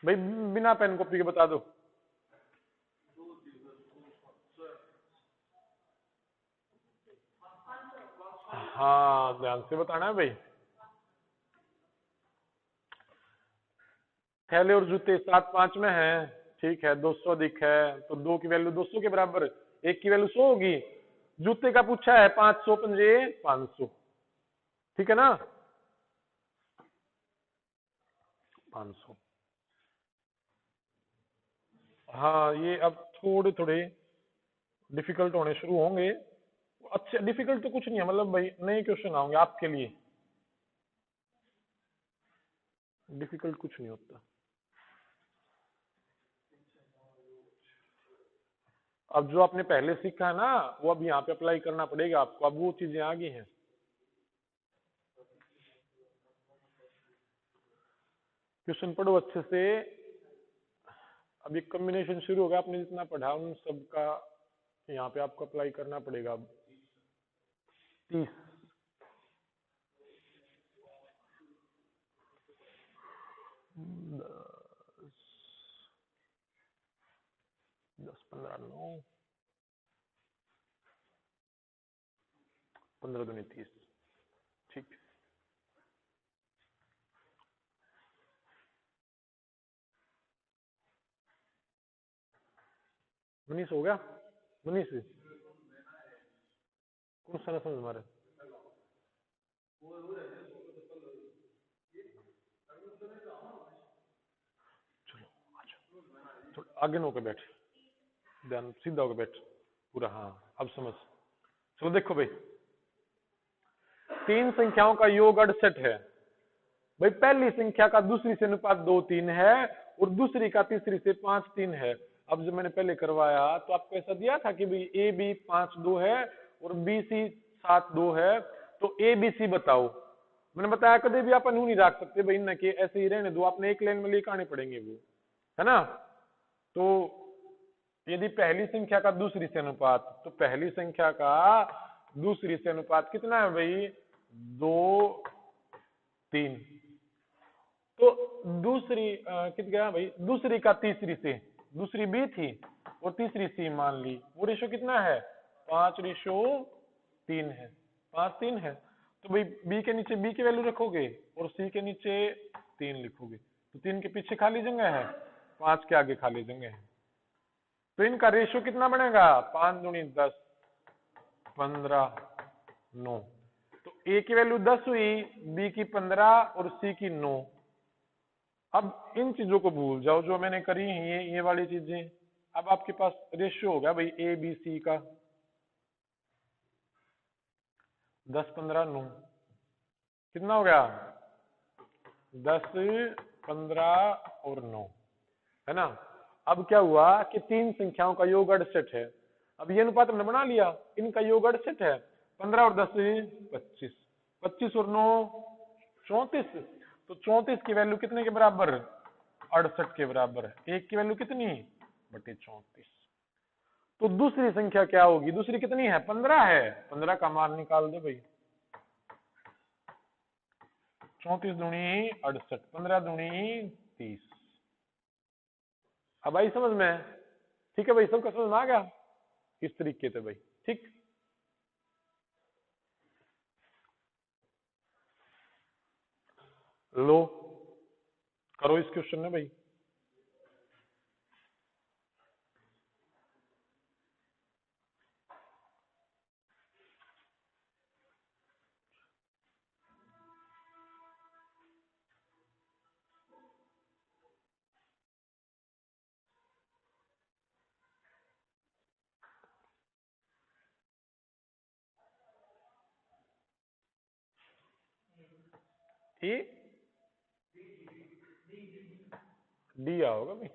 भाई बिना पेन कॉपी के बता दो। हाँ ध्यान से बताना है भाई। थैले और जूते 7 5 में है, ठीक है, 200 अधिक है तो 2 की वैल्यू 200 के बराबर, 1 की वैल्यू 100 होगी, जूते का पूछा है 500 पंजे 500, ठीक है ना 500। हाँ ये अब थोड़े थोड़े डिफिकल्ट होने शुरू होंगे, अच्छा डिफिकल्ट तो कुछ नहीं है, मतलब भाई नए क्वेश्चन आएंगे आपके लिए, डिफिकल्ट कुछ नहीं होता। अब जो आपने पहले सीखा है ना वो अब यहाँ पे अप्लाई करना पड़ेगा आपको, अब वो चीजें आ गई हैं। क्वेश्चन पढ़ो अच्छे से, अब ये कॉम्बिनेशन शुरू होगा, आपने जितना पढ़ा उन सबका यहाँ पे आपको अप्लाई करना पड़ेगा। अब 30 10 15 9 15 दूनी 30, ठीक। मनीष हो गया, मनीष कौन सा ना समझ मारे, तो आगे नो के बैठ, ध्यान सीधा होकर बैठ पूरा, हाँ अब समझ। चलो देखो भाई, 3 संख्याओं का योग 68 है भाई, पहली संख्या का दूसरी से अनुपात 2 3 है, और दूसरी का तीसरी से 5 3 है। अब जब मैंने पहले करवाया तो आपको ऐसा दिया था कि भाई ए बी 5 2 है और बी सी 7 2 है, तो ए बी सी बताओ। मैंने बताया कभी भी आप नहीं रख सकते भाई, न कि ऐसे ही रहने दो, आपने एक लाइन में लेकर आने पड़ेंगे वो, है ना। तो यदि पहली संख्या का दूसरी से अनुपात, तो पहली संख्या का दूसरी से अनुपात कितना है भाई 2 3, तो दूसरी कितना गया भाई, दूसरी का तीसरी से, दूसरी बी थी और तीसरी सी मान ली, वो रेशो कितना है 5:3 है, 5:3 है। तो भाई बी के नीचे बी की वैल्यू रखोगे और सी के नीचे 3 लिखोगे, तो 3 के पीछे खाली जगह है, 5 के आगे खाली जगह है। तो इनका रेशियो कितना बनेगा? 5 दूनी 10, 15, 9। तो ए की वैल्यू 10 हुई, बी की 15 और सी की 9। अब इन चीजों को भूल जाओ जो मैंने करी है, ये वाली चीजें। अब आपके पास रेशियो हो गया भाई ए बी सी का 10, 15, 9। कितना हो गया? 10, 15 और 9, है ना। अब क्या हुआ कि तीन संख्याओं का योग 68 है। अब ये अनुपात हमने बना लिया, इनका योग 68 है। 15 और 10 25, 25 और 9 34। तो 34 की वैल्यू कितने के बराबर? 68 के बराबर है। एक की वैल्यू कितनी? बटे 34। तो दूसरी संख्या क्या होगी? दूसरी कितनी है? 15 है। 15 का मान निकाल दो भाई। 34 दूनी 68, 15 दूनी 30। अब आई समझ में? ठीक है भाई, सबका समझ में आ गया इस तरीके से भाई। ठीक, लो करो इस क्वेश्चन में भाई। ए डी आ होगा भाई।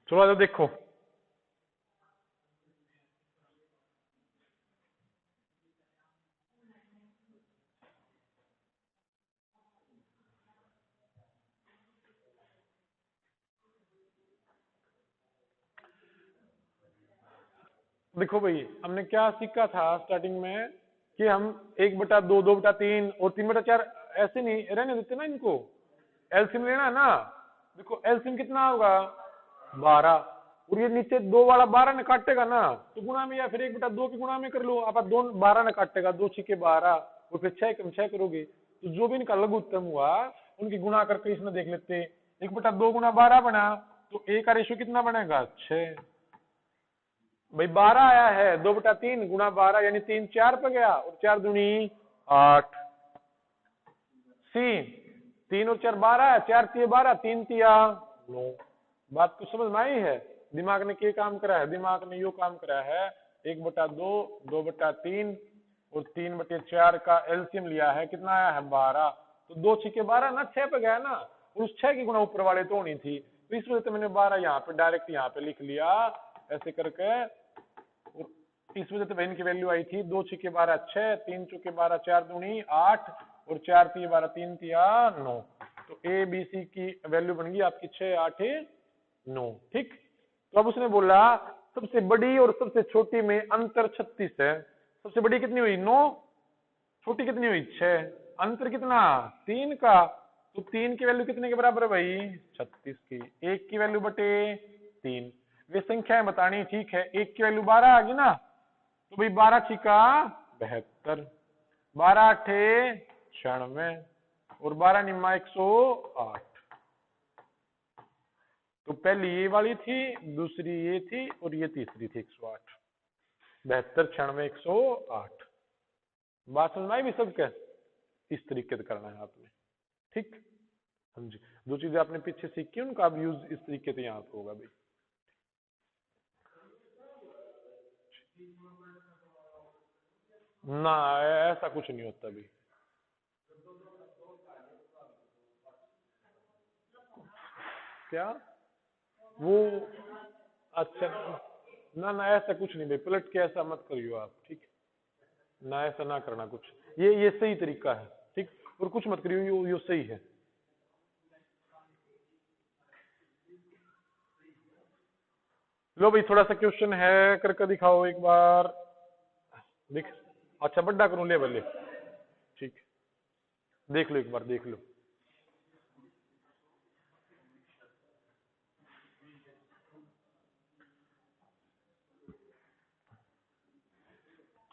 चलो आजा देखो। देखो भाई, हमने क्या सीखा था स्टार्टिंग में कि हम 1/2, 2/3 और 3/4 ऐसे नहीं रहने देते ना इनको, एलसीएम लेना है ना। देखो एलसीएम कितना होगा? 12। और ये नीचे 2 वाला 12 ने काटेगा ना, तो गुणा में या फिर 1/2 के गुणा में कर लो। आप 2 12 ने काटेगा, 2 6 12 और फिर 6 कम 6 करोगे, तो जो भी इनका लघुत्तम हुआ उनकी गुणा करके इसमें देख लेते। 1/2 गुणा 12 बना, तो ए का रेशियो कितना बनेगा? 6। भाई 12 आया है, 2/3 गुणा 12 यानी 3 4 पे गया, और 4 दूनी 8। सी 3 और 4 12 है, 4 3 12, 3 3 9। बात तो समझ में आई है? दिमाग ने क्या काम करा है? दिमाग ने यो काम करा है, 1/2, 2/3 और 3/4 का एलसीएम लिया है। कितना आया है? 12। तो 2 6 12 ना, 6 पे गया ना, और उस 6 की गुणा ऊपर वाले तो होनी थी, तो इस वजह से मैंने 12 यहाँ पे डायरेक्ट यहाँ पे लिख लिया ऐसे करके। और इस वजह से बहन की वैल्यू आई थी 2 6 12 6, 3 चौके 12, 4 दूनी 8 और 4 3 12, 3 3 9। तो ए बी सी की वैल्यू बन गई आपकी 6 8 9। ठीक, तो अब उसने बोला सबसे बड़ी और सबसे छोटी में अंतर 36 है। सबसे बड़ी कितनी हुई? 9। छोटी कितनी हुई? 6। अंतर कितना? 3 का। तो 3 की वैल्यू कितने के बराबर है भाई? 36 की। 1 की वैल्यू बटे 3। वे संख्याएं बतानी, ठीक है। 1 की वैल्यू 12 आ गई ना, तो भाई 12 छिका 72, 12 8 96 और 12 निम्मा 108। तो पहली ये वाली थी, दूसरी ये थी और ये तीसरी थी 108। 72 96 108। बात समझ में आई भी सबके? इस तरीके से करना है आपने। ठीक, हाँ जी। जो चीजें आपने पीछे सीखी उनका अब यूज इस तरीके से यहाँ पे होगा भाई। ना ऐसा कुछ नहीं होता भाई। क्या वो? अच्छा, ना ना ऐसा कुछ नहीं भाई, पलट के ऐसा मत करियो आप। ठीक, ना ऐसा ना करना कुछ, ये सही तरीका है। ठीक। और कुछ मत करियो, यो सही है। लो भाई थोड़ा सा क्वेश्चन है, करके दिखाओ एक बार। देख, अच्छा बड्डा करूं, ले भले, ठीक, देख लो एक बार, देख लो।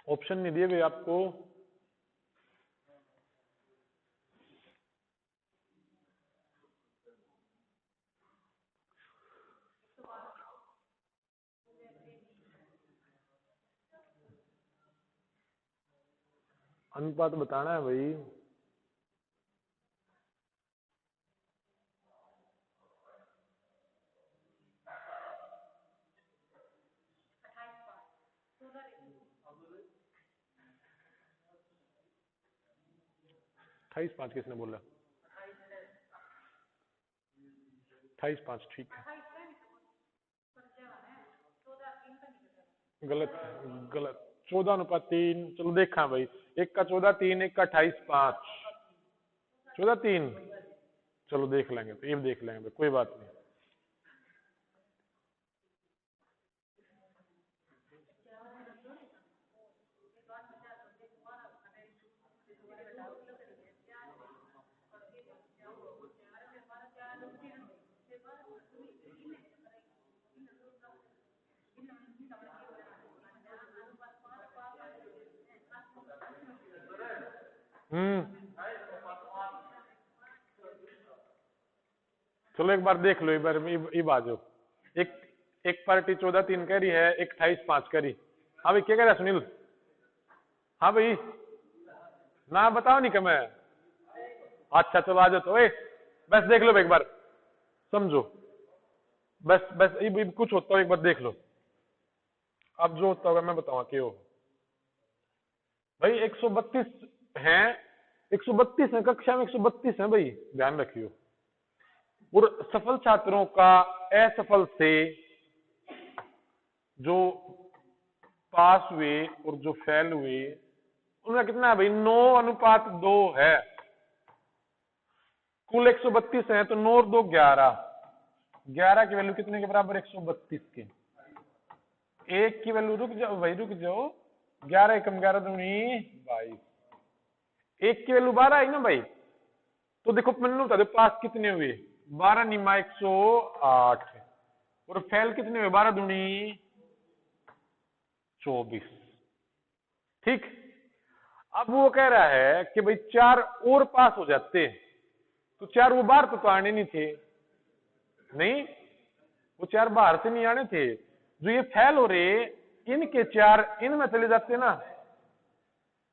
ऑप्शन नहीं दिए भाई आपको। अनुपात बताना है भाई। अट्ठाईस पांच किसने बोला? 28:5 ठीक है। गलत, गलत। 14:3। चलो देखा भाई, एक का 14:3, एक का 28:5। 14:3। चलो देख लेंगे, तो ये भी देख लेंगे, कोई बात नहीं। चलो एक बार देख लो, एक बार ये बात जो एक एक पार्टी 14:3 कह रही है, एक 28:5 कह रही। हाँ भाई क्या कह रहा है सुनील? हाँ भाई ना बताओ नहीं कि मैं। अच्छा चलो आ जाओ तो, बस देख लो एक बार, समझो, बस बस ये कुछ होता हो एक बार देख लो। अब जो होता होगा मैं बताऊंगा क्यों। भाई 132 हैं, 132 है कक्षा में, 132 है भाई, ध्यान रखियो। और सफल छात्रों का असफल से जो पास हुए और जो फेल हुए उनका कितना है भाई? 9:2 है। कुल 132 है तो 9 और 2 11। 11 की वैल्यू कितने के बराबर? 132 के। एक की वैल्यू, रुक जाओ भाई रुक जाओ, 11 एकम 11 दूनी 22। एक की वैल्यू 12 है ना भाई, तो देखो मैंने बता दो पास कितने हुए? 12 निमा 108। और फेल कितने हुए? 12 दूनी 24। ठीक। अब वो कह रहा है कि भाई 4 और पास हो जाते, तो 4 वो बाहर तो आने नहीं थे, नहीं वो 4 बाहर से नहीं आने थे, जो ये फेल हो रहे इनके 4 इनमें चले जाते ना।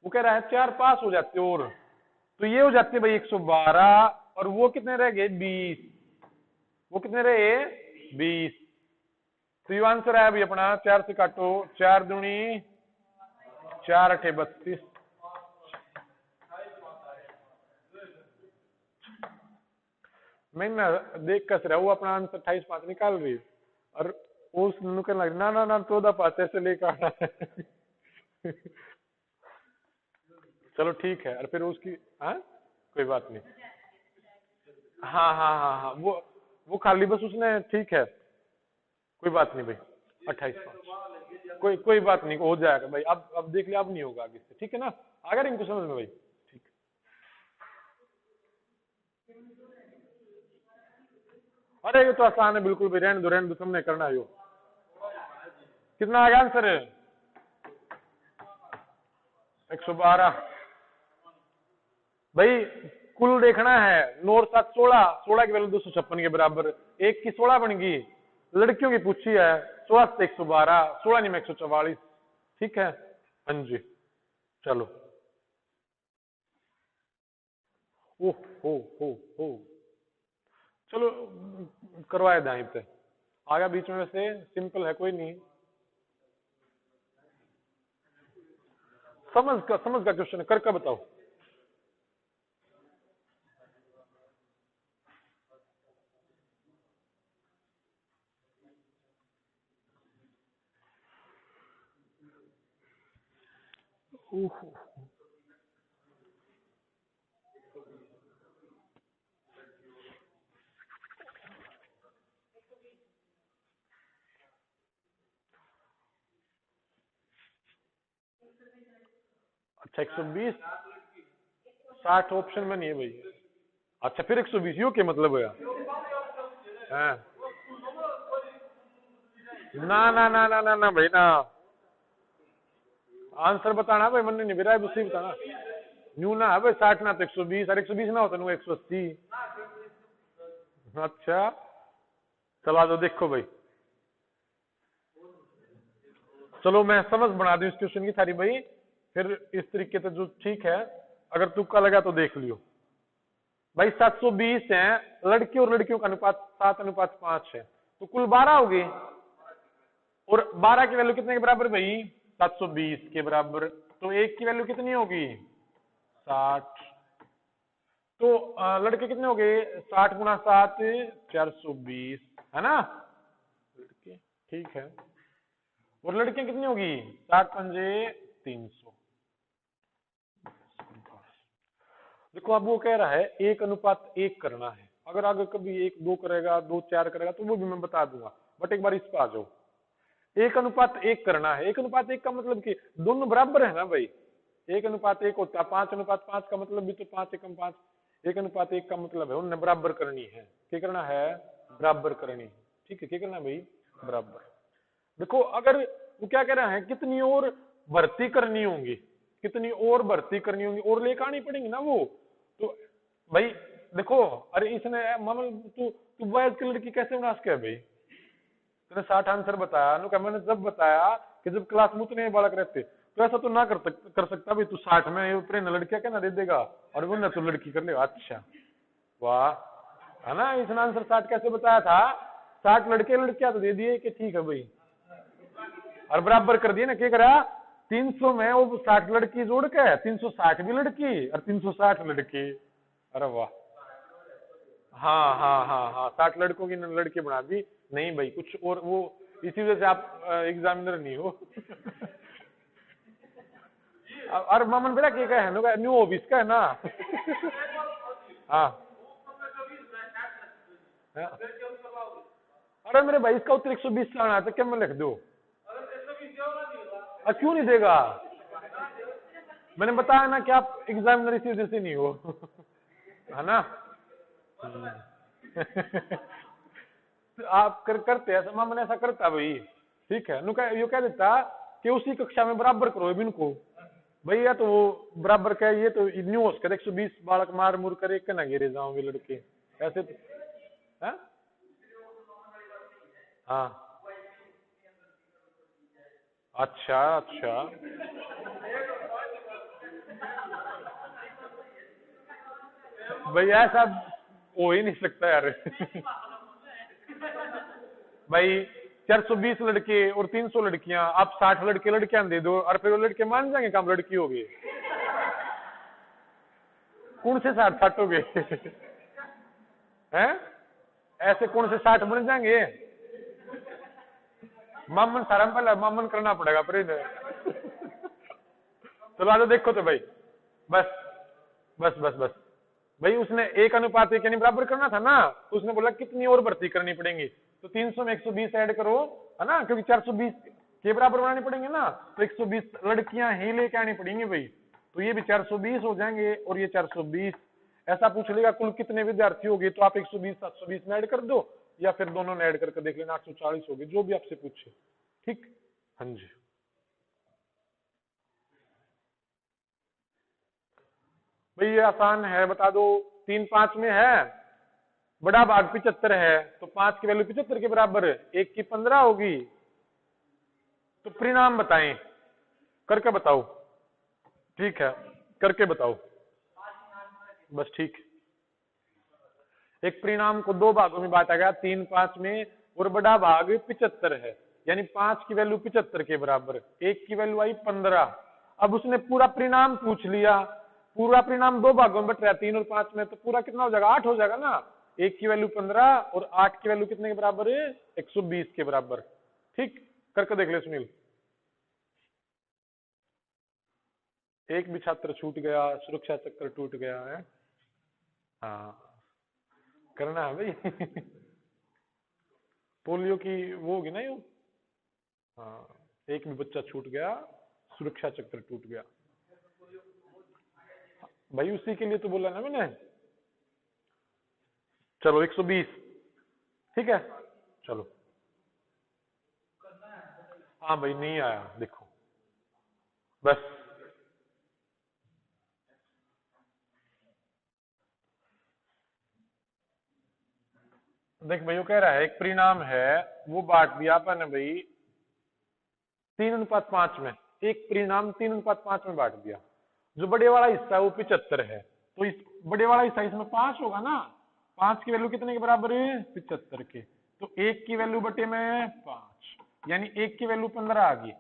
वो कह रहा है 4 पास हो जाते, और तो ये हो जाते भाई 112, और वो कितने रह गए? 20। वो कितने रहे? 20। तो ये आंसर है भाई अपना, 4 से काटो, 4 दूनी 4 अठे 32। मैं ना देख कस रहा, वो अपना आंसर 28:5 निकाल रही, और उस निकल लग ना ना ना 14:5 ऐसे लेकर आना है। चलो ठीक है, और फिर उसकी, हाँ कोई बात नहीं। हाँ हाँ हाँ हाँ, वो खाली बस उसने, ठीक है कोई बात नहीं भाई, 28:5 कोई कोई बात नहीं, हो जाएगा भाई। अब देख लिया, अब नहीं होगा आगे से, ठीक है ना? आ गया इनको समझ में भाई? ठीक। अरे ये तो आसान है बिल्कुल भाई, रहने दो तुमने करना है। यो कितना आ गया आंसर? 112 भाई। कुल देखना है, 9 और 7 16, 16 की वैल्यू 256 के बराबर, एक की 16 बन गई। लड़कियों की पूछी है, 16 से 112, 16 नहीं में 144। ठीक है, हाँ जी चलो। ओह हो चलो करवाए दाई पे आगे बीच में, वैसे सिंपल है, कोई नहीं। समझ का क्वेश्चन है, करके बताओ। अच्छा 120, 60 ऑप्शन में नहीं है भाई। अच्छा फिर 120 यू के मतलब होया। हाँ। ना ना ना ना ना ना भाई ना, आंसर बताना भाई, मन नहीं मेरा उसी बताना। न्यू ना है भाई 60 ना तो 120, और 120 ना होता 180। अच्छा चला दो देखो भाई, चलो मैं समझ बना दूं इस क्वेश्चन की सारी भाई, फिर इस तरीके से जो ठीक है, अगर तुक्का लगा तो देख लियो भाई। 720 है, लड़के और लड़कियों का अनुपात 7:5 है, तो कुल 12 होगी, और 12 की वैल्यू कितने के बराबर भाई? 720 के बराबर। तो एक की वैल्यू कितनी होगी? 60। तो लड़के कितने हो गए? 60 गुना 7 420 है ना लड़के, ठीक है। और लड़कियां कितनी होगी? 60 पंजे 300। देखो अब वो कह रहा है 1:1 करना है, अगर आगे कभी 1:2 करेगा, 2:4 करेगा तो वो भी मैं बता दूंगा, बट एक बार इस पर आ जाओ। 1:1 करना है, 1:1 का मतलब कि दोनों बराबर है ना भाई। 1:1 होता है, 5:5 का मतलब भी तो 5 एकम 5। 1:1 का मतलब है उन्हें बराबर करनी है। क्या करना है? बराबर करनी है। ठीक है, क्या करना है भाई? बराबर। देखो अगर वो क्या कह रहा है, कितनी और भर्ती करनी होंगी, कितनी और भर्ती करनी होंगी, और लेकर आनी पड़ेंगी ना वो। तो भाई देखो, अरे इसने मामल तू बॉयज की लड़की कैसे बना सके भाई? तूने 60 आंसर बताया, मैंने जब बताया कि जब क्लास में उतने बालक रहते, तो ऐसा तो ना कर सकता भाई, तू 60 में प्रेरणा लड़कियां क्या ना दे देगा, और वो ना तू लड़की कर लेगा। अच्छा वाह, है ना, इसने आंसर 60 कैसे बताया था? 60 लड़के लड़कियां तो दे दिए कि ठीक है भाई, और बराबर कर दिए ना। क्या करा? 300 में वो 60 लड़की जोड़ के 360 भी लड़की और 360 लड़की। अरे वाह, हाँ हाँ हाँ हाँ, 60 लड़कों की लड़की बना दी। नहीं भाई कुछ और, वो इसी वजह से आप एग्जामिनर नहीं हो। और मामन बेटा क्या है ना, न्यू ऑफिस का है ना। हाँ हाँ। अरे मेरे भाई इसका उत्तर 120 का आना था, क्या मैं लिख दो? क्यों नहीं देगा? मैंने बताया ना कि आप एग्जामिनर इसी वजह से नहीं हो। है ना। तो आप करते ऐसा, मैंने ऐसा करता भाई, ठीक है। नुका यो कह देता कि उसी कक्षा में बराबर करो इनको भैया, तो वो बराबर क्या, ये तो न्यू हो सके 120 बालक मार मुर करे के ना गिरे जाओगे लड़के ऐसे तो, है? हाँ अच्छा अच्छा, भैया ऐसा हो ही नहीं सकता यार। भाई 420 लड़के और 300 लड़कियां, आप 60 लड़के लड़कियां दे दो, और फिर वो लड़के मान जाएंगे काम लड़की होगी? कौन से 60 छाटोगे? हैं? ऐसे कौन से 60 बन जाएंगे? मामन सारा पहले मामन करना पड़ेगा फिर इधर। चलो आ जाओ देखो तो भाई, बस बस बस बस भाई, उसने 1:1 यानी बराबर करना था ना, तो उसने बोला कितनी और भर्ती करनी पड़ेगी, तो 300 में 120 ऐड करो, है ना, क्योंकि 420 के बराबर बनाने पड़ेंगे ना, तो 120 लड़कियां ही लेके आनी पड़ेंगी भाई, तो ये भी 420 हो जाएंगे और ये 420। ऐसा पूछ लेगा कुल कितने विद्यार्थी होंगे, तो आप 120 720 में ऐड कर दो, या फिर दोनों ने ऐड करके देख लेना 840 होगी, जो भी आपसे पूछे। ठीक, हाँ जी। भाई ये आसान है, बता दो। 3 5 में है, बड़ा भाग 75 है, तो 5 की वैल्यू 75 के बराबर, 1 की 15 होगी। तो परिणाम बताएं, करके बताओ। ठीक है, करके बताओ बस। ठीक, एक परिणाम को 2 भागों में बांटा गया, 3 5 में, और बड़ा भाग 75 है, यानी 5 की वैल्यू 75 के बराबर, 1 की वैल्यू आई 15। अब उसने पूरा परिणाम पूछ लिया, पूरा परिणाम 2 भागों में बट रहा है, 3 और 5 में, तो पूरा कितना हो जाएगा? 8 हो जाएगा ना। 1 की वैल्यू 15 और 8 की वैल्यू कितने के बराबर है? 120 के बराबर। ठीक, करके देख ले सुनील। एक भी छात्र छूट गया, सुरक्षा चक्र टूट गया है। हाँ करना है भाई। पोलियो की वो होगी ना ये। हाँ, एक भी बच्चा छूट गया, सुरक्षा चक्र टूट गया। भाई उसी के लिए तो बोला ना मैंने। चलो 120, ठीक है। चलो हाँ भाई नहीं आया, देखो बस। देख भाई वो कह रहा है एक परिणाम है, वो बांट दिया अपन ने भाई 3:5 में। एक परिणाम 3:5 में बांट दिया। जो बड़े वाला हिस्सा है वो 75 है, तो इस बड़े वाला हिस्सा इसमें 5 होगा ना। 5 की वैल्यू कितने के बराबर है? 75 के। तो 1 की वैल्यू बटे में 5, यानी 1 की वैल्यू 15 आ गई।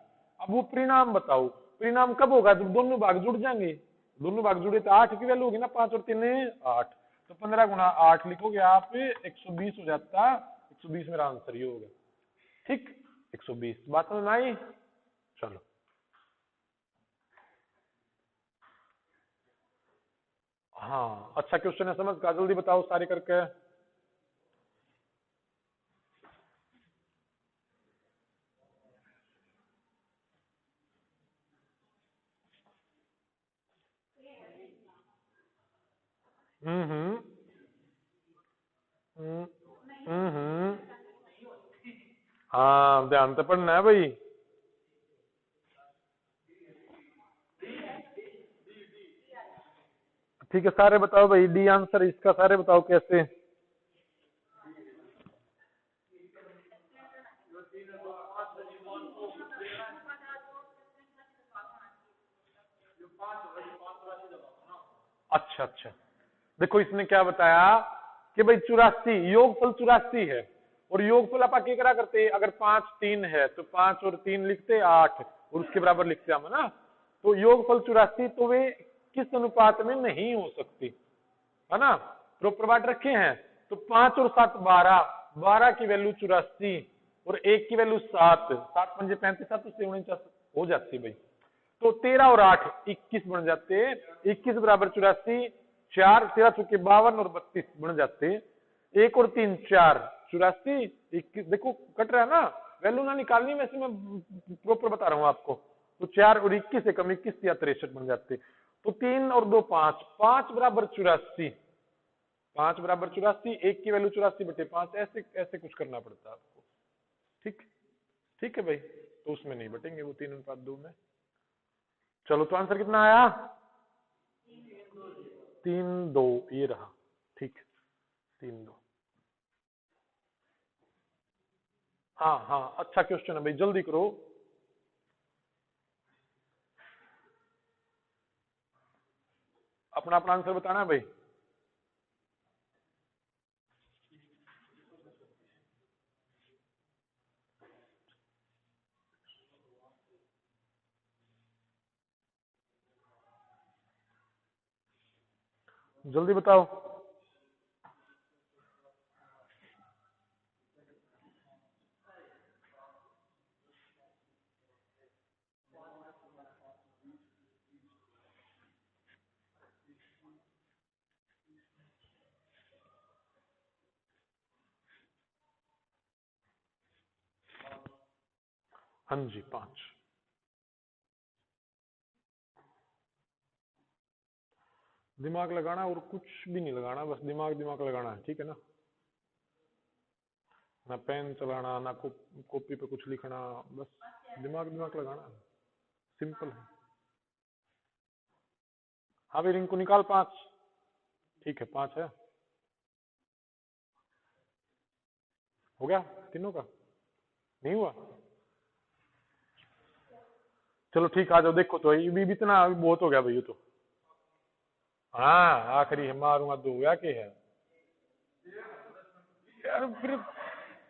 अब वो परिणाम बताओ, परिणाम कब होगा? जब दोनों भाग जुड़ जाएंगे। दोनों भाग जुड़े तो 8 की वैल्यू होगी ना, 5 और 3 8। तो 15 गुना 8 लिखोगे आप 120 हो जाता। 120 मेरा आंसर ये होगा, ठीक। 120 बात में आई। चलो हाँ अच्छा क्वेश्चन है, समझ का, जल्दी बताओ सारे करके। हम्म हम्म हम्म। हाँ ध्यान तो पढ़ना है भाई। ठीक है सारे बताओ भाई, डी आंसर इसका, सारे बताओ कैसे। अच्छा अच्छा, देखो इसने क्या बताया कि भाई 84, योगफल 84 है। और योगफल आप क्या करा करते, अगर 5 3 है तो 5 और 3 लिखते 8 और उसके बराबर लिखते हम, ना। तो योगफल 84 तो वे किस अनुपात में नहीं हो सकती, है ना। प्रॉपर बांट रखे हैं। तो 5 और 7 12, 12 की वैल्यू 84 और 1 की वैल्यू 7, 7 पंजे 35, 7 से 49 हो जाती भाई। तो 13 और 8 21 बन जाते। 21 बराबर 84, 4 13 चौके 52 और 32 बन जाते। 1 और 3 4, 84 21, देखो कट रहा है ना, वैल्यू ना निकालनी, वैसे मैं प्रॉपर बता रहा हूँ आपको। तो 4 और 21 से कम 21 या 63 बन जाते। तो 3 और 2 5, 5 बराबर 84, 5 बराबर 84, 1 की वैल्यू 84 बटे 5, ऐसे ऐसे कुछ करना पड़ता है आपको, ठीक। ठीक है भाई, तो उसमें नहीं बटेंगे वो 3:2 में। चलो तो आंसर कितना आया? 3:2 ये रहा, ठीक। 3:2। हाँ हाँ अच्छा क्वेश्चन है भाई, जल्दी करो। अपना अपना आंसर बताना है भाई। जल्दी बताओ। हाँ जी 5। दिमाग लगाना और कुछ भी नहीं लगाना, बस दिमाग दिमाग लगाना है, ठीक है ना। ना पेन चलाना, ना कॉपी पे कुछ लिखना, बस दिमाग दिमाग लगाना है, सिंपल है। हाँ भाई रिंकू निकाल 5। ठीक है 5 है, हो गया तीनों का, नहीं हुआ। चलो ठीक, आ जाओ, देखो तो ये भी इतना बहुत हो गया भाई, ये तो। हाँ आखिरी है, मारूंगा 2 या के है यार, फिर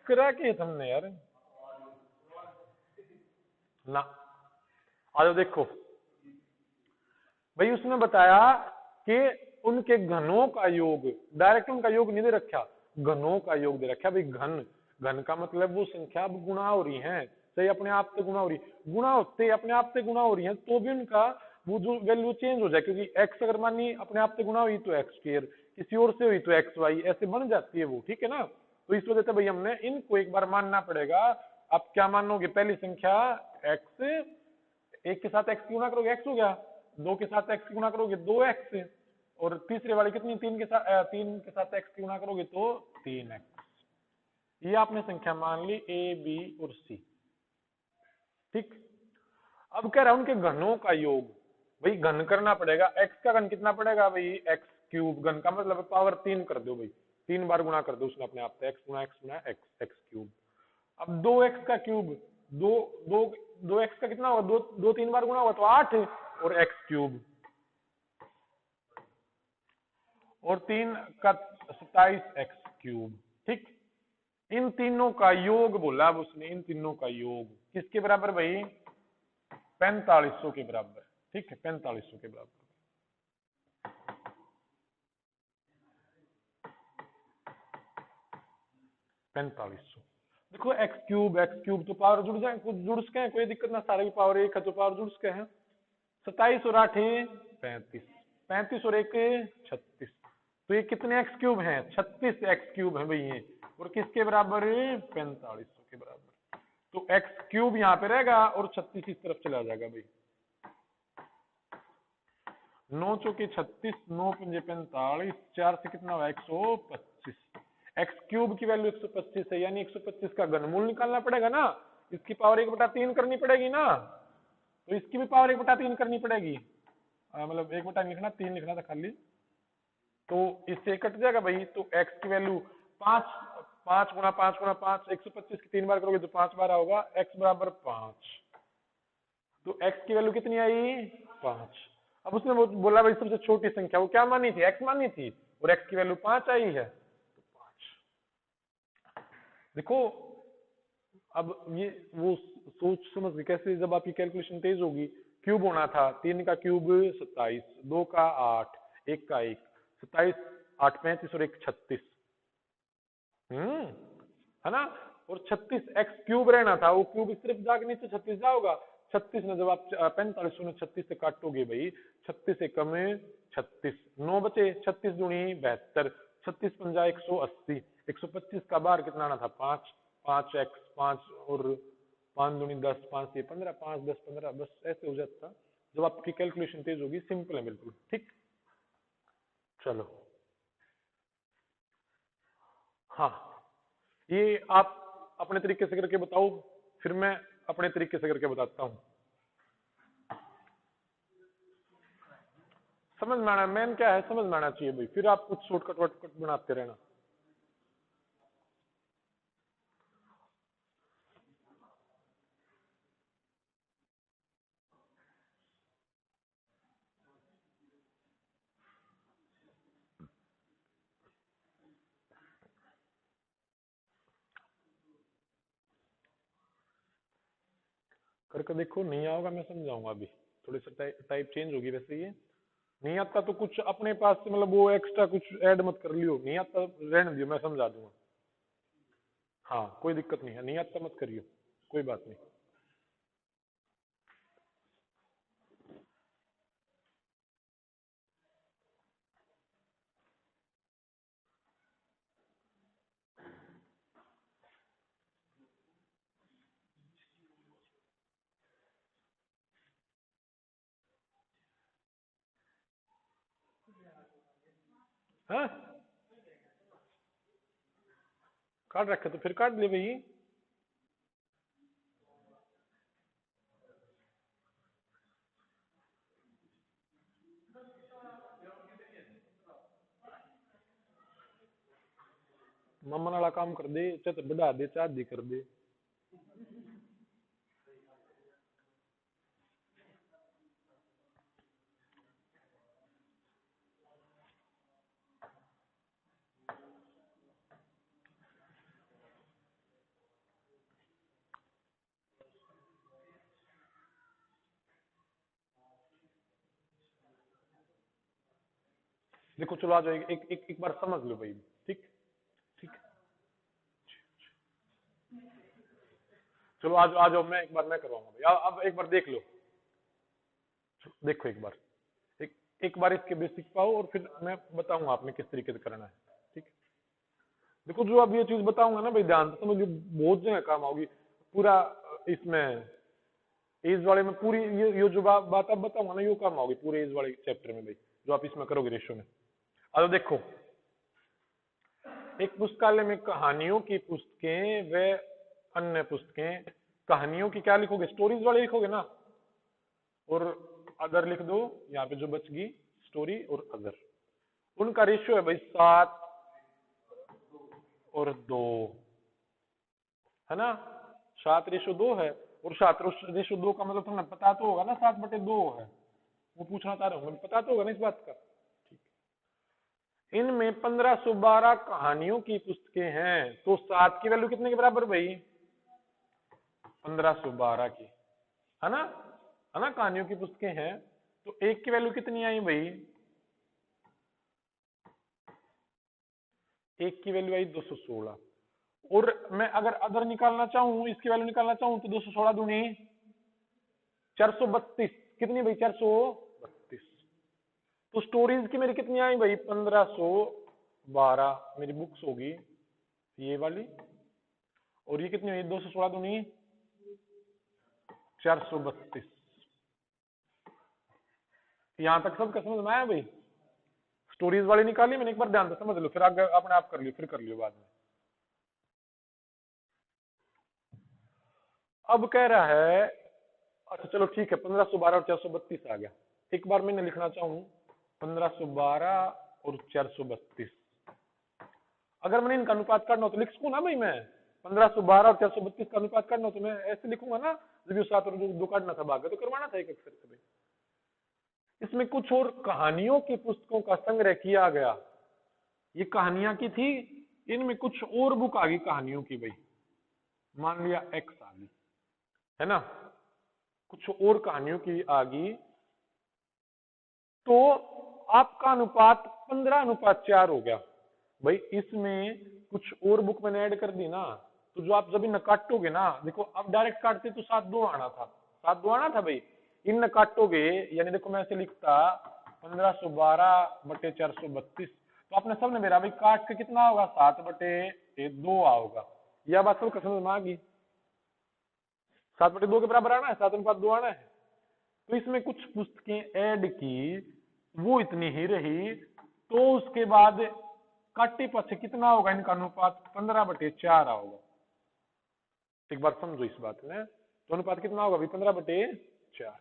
करा के तुमने यार ना। आ जाओ देखो भाई, उसने बताया कि उनके घनों का योग, डायरेक्ट उनका योग नहीं दे रखा, घनों का योग दे रखा भाई। घन, घन का मतलब वो संख्या अब गुणा हो रही है, सही, अपने आप से गुणा हो रही, गुणा होते अपने आप से गुणा हो रही है, तो भी उनका वो जो वैल्यू चेंज हो जाए, क्योंकि एक्स अगर मानी अपने आप से गुणा हुई तो एक्स स्क्वायर, किसी और से हुई तो एक्स वाई, ऐसे बन जाती है वो, ठीक है ना। तो इस वजह से भाई हमने इनको एक बार मानना पड़ेगा। आप क्या मानोगे, पहली संख्या एक्स, एक के साथ x गुणा करोगे x हो गया, 2 के साथ x गुणा करोगे 2x, और तीसरे वाली कितनी, 3 के साथ x गुणा करोगे तो 3x। ये आपने संख्या मान ली a b और c। ठीक, अब कह रहा हूं उनके घनों का योग, भाई घन करना पड़ेगा। x का घन कितना पड़ेगा भाई, x क्यूब। घन का मतलब पावर 3 कर दो भाई, 3 बार गुणा कर दो उसने अपने आप से, x गुणा x गुणा x क्यूब। अब 2x का क्यूब, दो दो 2x का कितना होगा, दो 3 बार गुणा होगा तो 8, और x क्यूब, और 3 का 27x क्यूब। ठीक, इन तीनों का योग बोला अब उसने, इन तीनों का योग किसके बराबर भाई, 4500 के बराबर। ठीक है, 4500 के बराबर। देखो x क्यूब तो पावर जुड़ जाए, कुछ जुड़ सके हैं, कोई दिक्कत ना, सारे की पावर एक है तो पावर जुड़ सके हैं। 27 और 8 35, 35 और 1 36, तो ये कितने x क्यूब हैं, 36 x क्यूब है भाई ये, और किसके बराबर, 4500 के बराबर। तो x क्यूब यहाँ पे रहेगा और 36 इस तरफ चला जाएगा भाई। 9 चौके 36, 9 पंजे 45, 4 से कितना हुआ 125। x क्यूब की वैल्यू 125 है, यानी 125 का घनमूल निकालना पड़ेगा ना, इसकी पावर 1/3 करनी पड़ेगी ना, तो इसकी भी पावर 1/3 करनी पड़ेगी। मतलब 1/, लिखना 3 लिखना था खाली, तो इससे कट जाएगा भाई। तो x की वैल्यू 5, 5 गुणा 5 गुणा 5, 125 की 3 बार करोगे तो 5 बार होगा, x बराबर 5। तो x की वैल्यू कितनी आई, 5। अब उसने बोला भाई सबसे छोटी संख्या वो क्या मानी थी, x मानी थी, और x की वैल्यू 5 आई है, तो 5। देखो अब ये वो सोच समझ के कैसे, जब आपकी कैलकुलेशन तेज होगी, क्यूब होना था, 3 का क्यूब 27, 2 का 8, 1 का 1, 27, 8 35 और 1 36, है ना, और 36 x क्यूब रहना था, वो क्यूब सिर्फ जाके नीचे 36 जाओगा। 36 में जब आप 45 में 36 से काटोगे भाई, 36 से कम 36, 9 बचे, 36 दूनी 72, 36 पंजा 180, 125 का बार कितना आना था 5, 5x 5 और 5 दूनी 10, 5 से 15, 5 10 15, बस ऐसे हो जाता जब आपकी कैलकुलेशन तेज होगी। सिंपल है बिल्कुल। ठीक, चलो हाँ, ये आप अपने तरीके से करके बताओ, फिर मैं अपने तरीके से करके बताता हूँ। समझ में आना, मेन क्या है समझ में आना चाहिए भाई, फिर आप कुछ शॉर्टकट वॉटकट बनाते रहना। करके देखो, नहीं आओगा मैं समझाऊंगा अभी, थोड़ी सी टाइप चेंज होगी वैसे। ये नहीं आता तो कुछ अपने पास से मतलब वो एक्स्ट्रा कुछ ऐड मत कर लियो, नहीं आता रहने दियो, मैं समझा दूंगा। हाँ कोई दिक्कत नहीं है, नहीं आता मत करियो, कोई बात नहीं। हाँ काट रखे तो फिर काट ले भाई। मम्मन वाला काम कर दे, चाहे तो बढ़ा दे, चाहे आधी कर दे। देखो चलो आ जाओ, एक बार समझ लो भाई। ठीक, ठीक, चलो आ जाओ, मैं एक बार मैं करवाऊंगा भाई। अब एक बार देख लो, देखो एक बार, एक बार इसके बेसिक पाओ और फिर मैं बताऊंगा आपने किस तरीके से करना है। ठीक, देखो जो अब ये चीज बताऊंगा ना भाई, ध्यान से समझ लो, बहुत जगह काम आओगी पूरा इसमें। एज वाले में पूरी ये जो बात अब बताऊंगा ना, ये काम होगी पूरे एज वाले चैप्टर में भाई, जो आप इसमें करोगे रेशो में। अब देखो, एक पुस्तकालय में कहानियों की पुस्तकें व अन्य पुस्तकें, कहानियों की क्या लिखोगे, स्टोरीज वाले लिखोगे ना, और अदर लिख दो, यहाँ पे जो बच गई स्टोरी और अदर, उनका रेशियो है भाई 7 और 2, है ना। 7:2 है, और 7:2 का मतलब तुम्हें पता तो होगा ना, 7/2 है, वो पूछना चाह रहा हूँ, मुझे पता तो होगा ना इस बात का। इनमें 1512 कहानियों की पुस्तकें हैं, तो 7 की वैल्यू कितने के बराबर भाई, 1512 की, है ना, है ना। कहानियों की पुस्तकें हैं, तो 1 की वैल्यू कितनी आई भाई, 1 की वैल्यू आई 216, और मैं अगर अदर निकालना चाहूं, इसकी वैल्यू निकालना चाहूं, तो 216 दूनी 432, कितनी भाई 432। तो स्टोरीज की मेरी कितनी आई भाई 1512, मेरी बुक्स होगी ये वाली, और ये कितनी हुई 216 दूनी 432। यहां तक सबका समझ में आया भाई। स्टोरीज वाली निकाली मैंने, एक बार ध्यान से समझ लो, फिर आगे अपने आप कर लियो, फिर कर लियो बाद में। अब कह रहा है, अच्छा चलो ठीक है, 1512 और 432 आ गया। एक बार मैंने लिखना चाहूं 1512 और 432, अगर मैंने इनका अनुपात काटना हो तो लिख सकूं ना भाई, मैं 1512 और 432 का अनुपात काटना हो तो मैं ऐसे लिखूंगा ना, जब 7 और 2 काटना था भाग तो करवाना था एक एक से भाई। इसमें कुछ और कहानियों की पुस्तकों का संग्रह किया गया, ये कहानियां की थी, इनमें कुछ और बुक आ गई कहानियों की भाई, मान लिया एक्स आ गई, है ना, कुछ और कहानियों की आ गई, तो आपका अनुपात 15:4 हो गया भाई। इसमें कुछ और बुक मैंने ऐड कर दी ना, तो जो आप जब इन काटोगे ना, देखो अब डायरेक्ट काटते तो 7-2 आना था, 7-2 आना था भाई, इन काटोगे, यानी देखो मैं ऐसे लिखता 1512/432, तो आपने सबने मेरा भाई काट के कितना होगा 7/2 होगा। यह बात सबको समझ में आ गई, 7/2 के बराबर आना है, 7:2 आना है। तो इसमें कुछ पुस्तकें ऐड की, वो इतनी ही रही, तो उसके बाद काटे पीछे कितना होगा इनका अनुपात 15/4 होगा। एक बार समझो इस बात में, तो अनुपात कितना होगा भाई 15/4।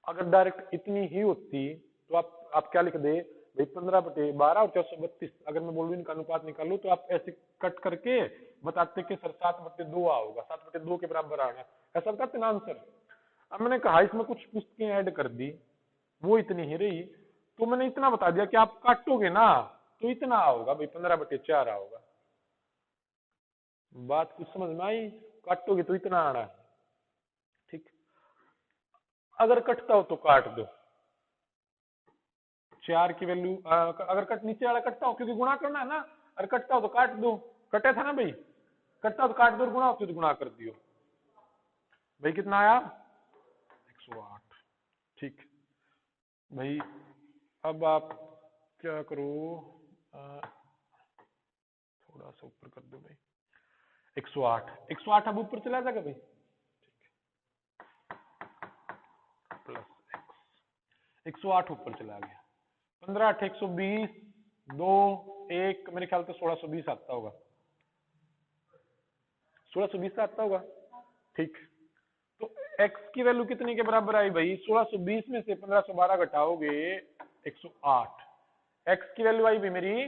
अगर डायरेक्ट इतनी ही होती तो आप क्या लिख दे भाई 15/12 और 432, अगर मैं बोलूँ इनका अनुपात निकालो, तो आप ऐसे कट करके बताते कि सर 7/2 होगा, 7/2 के बराबर आना, ऐसा बताते ना आंसर। अब मैंने कहा इसमें कुछ पुस्तकें ऐड कर दी, वो इतनी ही रही, तो मैंने इतना बता दिया कि आप काटोगे ना तो इतना होगा भाई 15/4 होगा। बात कुछ समझ में आई, काटोगे तो इतना आना है, ठीक। अगर कटता हो तो काट दो, 4 की वैल्यू अगर कट नीचे वाला कटता हो, क्योंकि गुणा करना है ना, अगर कटता हो तो काट दो, कटे था ना भाई, कटता हो तो काट दो, और गुणा हो तो गुणा कर दियो भाई। कितना आया 108, ठीक भाई। अब आप क्या करो, थोड़ा सा ऊपर कर दो भाई, 108 अब ऊपर चला जाएगा भाई, प्लस 108 ऊपर चला गया, 15 120, 2 1, मेरे ख्याल से 1620 आता होगा, 1620 आता होगा, ठीक। तो x की वैल्यू कितने के बराबर आई भाई, 1620 में से 1512 घटाओगे 108, x की वैल्यू आई भाई मेरी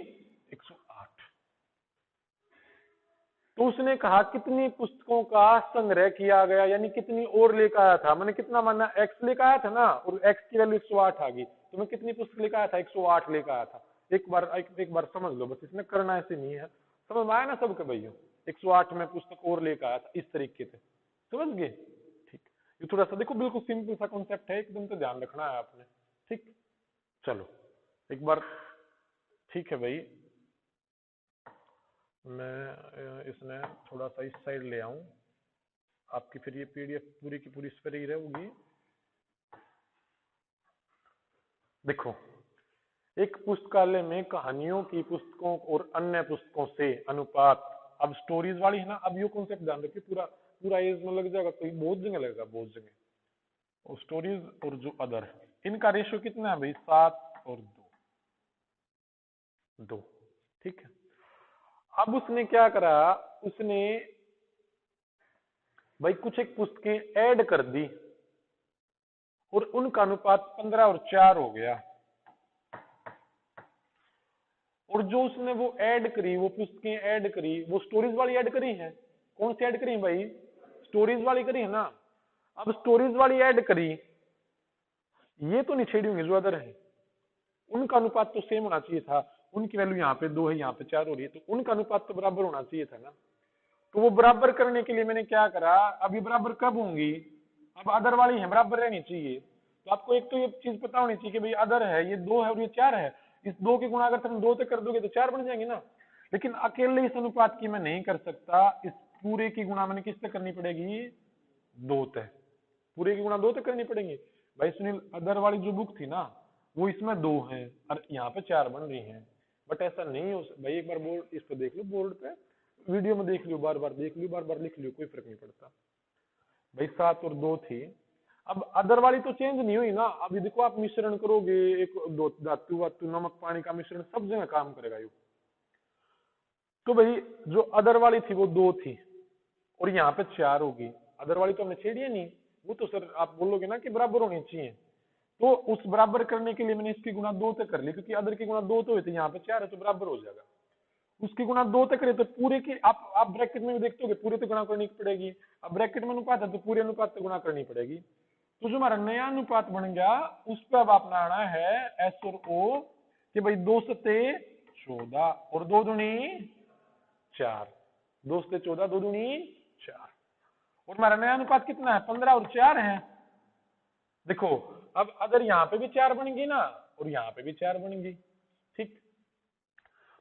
108। तो उसने कहा कितनी पुस्तकों का संग्रह किया गया, यानी कितनी और लेकर आया था, मैंने कितना माना x लेकर आया था ना, और x की वैल्यू 108 आ गई, तो मैं कितनी पुस्तक लेकर आया था 108 लेकर आया था। एक बार समझ लो बस, इसमें करना ऐसे नहीं है, समझ में आया ना सबके भाइयों, 108 में पुस्तक और लेकर आया था, इस तरीके से समझ गए, ठीक। ये थोड़ा सा देखो बिल्कुल सिंपल सा कॉन्सेप्ट है, एकदम से ध्यान रखना है आपने, ठीक। चलो एक बार, ठीक है भाई, मैं इसमें थोड़ा सा इस साइड ले आऊं, आपकी फिर ये पीडीएफ पूरी की पूरी इस पर ही रहेगी। देखो, एक पुस्तकालय में कहानियों की पुस्तकों और अन्य पुस्तकों से अनुपात, अब स्टोरीज वाली है ना, अब ये कॉन्सेप्ट ध्यान रखिए, पूरा पूरा एज में लग जाएगा तो बहुत जगह लगेगा, बहुत जगह। और स्टोरीज और जो अदर, इनका रेशियो कितना है भाई, 7 और 2। ठीक है। अब उसने क्या करा, उसने भाई कुछ एक पुस्तकें ऐड कर दी और उनका अनुपात 15 और 4 हो गया। और जो उसने वो ऐड करी, वो पुस्तकें ऐड करी, वो स्टोरीज वाली ऐड करी है। कौन सी ऐड करी है भाई, स्टोरीज वाली करी है ना। अब स्टोरीज वाली ऐड करी, ये तो नहीं छेड़ी होंगे जो अदर है, उनका अनुपात तो सेम होना चाहिए था। उनकी वैल्यू यहाँ पे 2 है, यहाँ पे 4 हो रही है, तो उनका अनुपात तो बराबर होना चाहिए था ना। तो वो बराबर करने के लिए मैंने क्या करा, अभी बराबर कब होंगी, अब अदर वाली है, बराबर रहनी चाहिए। तो आपको एक तो ये चीज पता होनी चाहिए कि भाई अदर है, ये 2 है और ये 4 है। इस 2 के गुणा अगर तुम 2 से कर दोगे तो 4 बन जाएंगे ना। लेकिन अकेले इस अनुपात की मैं नहीं कर सकता, इस पूरे की गुणा मैंने किससे करनी पड़ेगी, 2 से। पूरे की गुणा 2 से करनी पड़ेगी। भाई सुनील, अदर वाली जो बुक थी ना, वो इसमें 2 है और यहाँ पे 4 बन रही है। बट ऐसा नहीं हो भाई, एक बार बोर्ड इस पे देख लो, बोर्ड पे वीडियो में देख लियो, बार बार देख लियो, बार बार लिख लियो, कोई फर्क नहीं पड़ता। भाई 7 और 2 थी। अब अदर वाली तो चेंज नहीं हुई ना। अभी देखो आप मिश्रण करोगे, एक दो धातु वातु नमक पानी का मिश्रण सब जगह काम करेगा ये। तो भाई जो अदर वाली थी वो 2 थी और यहाँ पे 4 होगी। अदर वाली तो हमने छेड़ी नहीं, वो तो सर आप बोलोगे ना कि बराबर होनी चाहिए। तो उस बराबर करने के लिए मैंने इसकी गुणा 2 तक कर ली, क्योंकि अदर की गुणा 2 तो हुई थी, यहाँ पे 4 है तो बराबर हो जाएगा। उसकी गुणा 2 तक करे तो पूरे की आप ब्रैकेट में भी देखते हो पूरे तो गुणा करनी पड़ेगी। अब ब्रैकेट में अनुपात है तो पूरे अनुपात से गुणा करनी पड़ेगी। तो जो हमारा नया अनुपात बन गया, उस पर अब अपना आना है एस और ओ कि भाई 2 सत्ते 14 और 2 दूनी 4, 2 सत्ते 14, 2 दूनी 4। और हमारा नया अनुपात कितना है, 15 और 4 है। देखो अब अगर यहाँ पे भी 4 बनेगी ना और यहाँ पे भी 4 बनेगी, ठीक।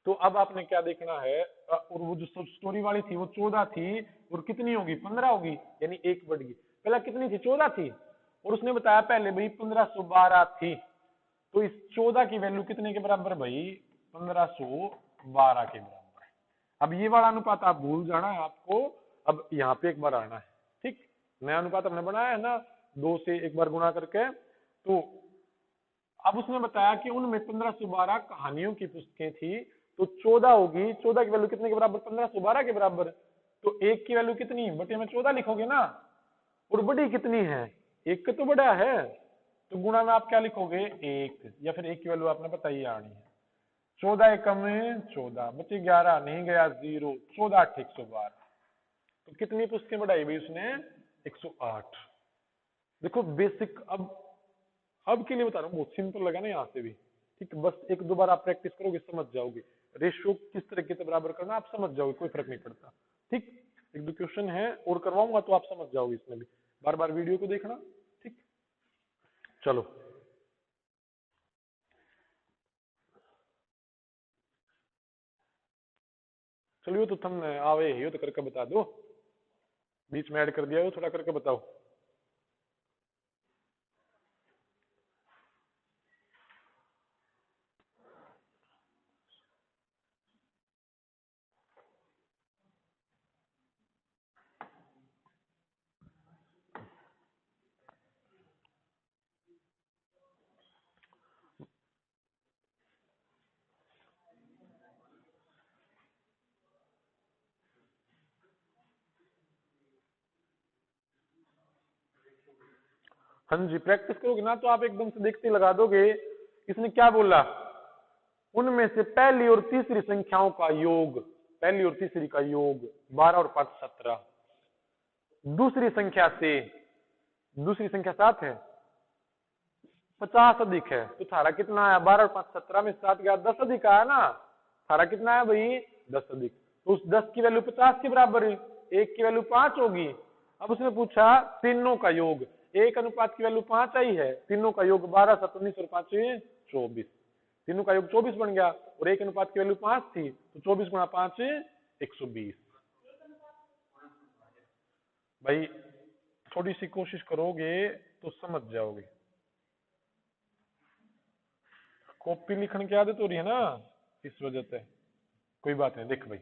तो अब आपने क्या देखना है, और वो जो स्टोरी वाली थी वो 14 थी और कितनी होगी, 15 होगी, यानी 1 बढ़ गई। पहला कितनी थी, 14 थी, और उसने बताया पहले भाई 1512 थी। तो इस 14 की वैल्यू कितने के बराबर भाई, 1512 के बराबर। अब ये वाला अनुपात आप भूल जाना है आपको। अब यहाँ पे एक बार आना है, ठीक। नया अनुपात हमने बनाया है ना, 2 से एक बार गुणा करके। तो अब उसने बताया कि उनमें 1512 कहानियों की पुस्तकें थी, तो 14 होगी। 14 की वैल्यू कितने के बराबर, 1512 के बराबर। तो 1 की वैल्यू कितनी, बटे में 14 लिखोगे ना। और बड़ी कितनी है, 1 के तो बड़ा है, तो गुणा में आप क्या लिखोगे, 1, या फिर 1 की वैल्यू आपने पता ही आनी है। 14 एकम में 14 बचे 11, नहीं गया 0, 14 8 112। तो कितनी पुस्तकें बढ़ाई भाई उसने, 108। देखो बेसिक, अब के लिए बता रहा हूँ, बहुत सिंपल लगा ना यहाँ से भी, ठीक। बस एक दो बार आप प्रैक्टिस करोगे समझ जाओगे, रेशियो किस तरीके से बराबर करना आप समझ जाओगे, कोई फर्क नहीं पड़ता, ठीक। एक दो क्वेश्चन है और करवाऊंगा तो आप समझ जाओगे, इसमें भी बार बार वीडियो को देखना, ठीक। चलो चलिए, तो तुम आवे ही हो तो करके बता दो, बीच में ऐड कर दिया हो, थोड़ा करके बताओ। हाँ जी, प्रैक्टिस करोगे ना तो आप एकदम से देखते लगा दोगे। इसने क्या बोला, उनमें से पहली और तीसरी संख्याओं का योग, पहली और तीसरी का योग 12 और 5 17। दूसरी संख्या से, दूसरी संख्या 7 है, 50 अधिक है, तो थारा कितना आया, 12 और 5 17 में 7 गया, 10 अधिक आया ना। थारा कितना है भाई, 10 अधिक। तो उस 10 की वैल्यू 50 के बराबर है, 1 की वैल्यू 5 होगी। अब उसने पूछा तीनों का योग, एक अनुपात की वैल्यू 5 आई है, तीनों का योग 12 7 19 और 5 24, तीनों का योग 24 बन गया। और एक अनुपात की वैल्यू 5 थी, तो 24 गुणा 5 120। भाई थोड़ी सी कोशिश करोगे तो समझ जाओगे। कॉपी लिखने की आदत हो रही है ना, इस वजह से। कोई बात नहीं, देख भाई,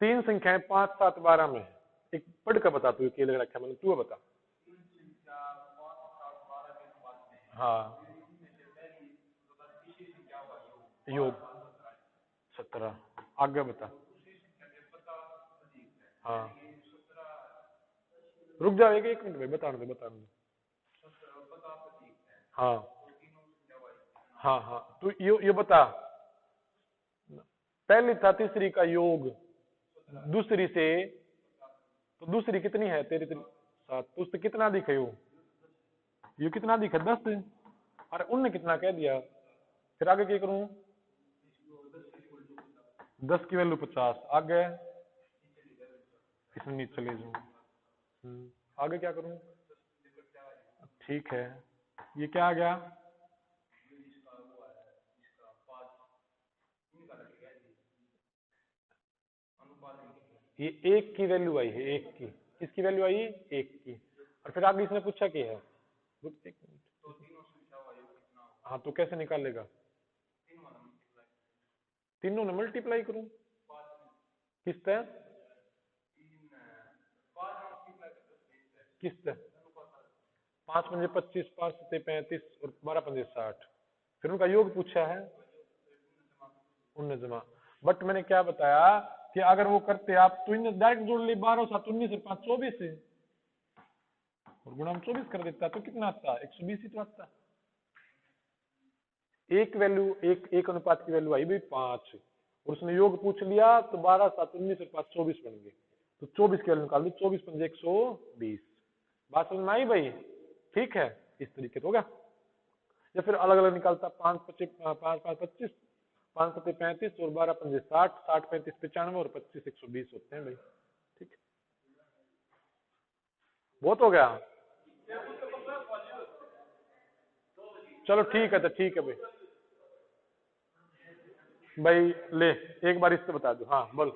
तीन संख्याएं 5 7 12 में है, एक पढ़ का बता, तू अकेले रखा मैंने, तू बता। हाँ योग 17, आगे बता। हाँ रुक जाओ, एक मिनट भाई, बताने दे बताने दे। हाँ हाँ हाँ, तू ये बता, पहली था तीसरी का योग दूसरी से, तो दूसरी कितनी है तेरी 7, तो उससे कितना दिखे ये कितना दिखा 10। अरे उनने कितना कह दिया, फिर आगे क्या करूं, 10 की वैल्यू 50, आगे इसमें नीचे ले जाऊं। आगे क्या करूं, ठीक है, ये क्या आ गया, ये 1 की वैल्यू आई है, 1 की, किसकी वैल्यू आई, 1 की। और फिर आगे इसने पूछा क्या है, रुक एक मिनट, हाँ तो कैसे निकालेगा, तीनों ने मल्टीप्लाई करूं किससे, किससे, 5 पंजे 25, 5 सत्ते 35 और 12 पंजे 60, फिर उनका योग पूछा है, उनने जमा। बट मैंने क्या बताया कि अगर वो करते आप तो इन्हें डायरेक्ट जोड़ ली, 12 7 19 और 5 24 है, और गुणा में 24 कर देता तो कितना आता, 120 ही तो आता। एक वैल्यू, एक अनुपात की वैल्यू आई भाई 5, और उसने योग पूछ लिया तो 12 7 19 और 5 24 बन गए, तो 24 की वैल्यू निकाल दी, 24 पंजे 120। बात समझ में आई भाई, ठीक है, इस तरीके से हो गया। या फिर अलग अलग निकालता, 5 5 5 25, 5 7 35 और 12 पंजे 60, 60 35 95 और 25 120 होते हैं भाई, ठीक है, बहुत हो गया। चलो ठीक है, तो ठीक है भाई, भाई ले एक बार इससे बता दो, हाँ बोल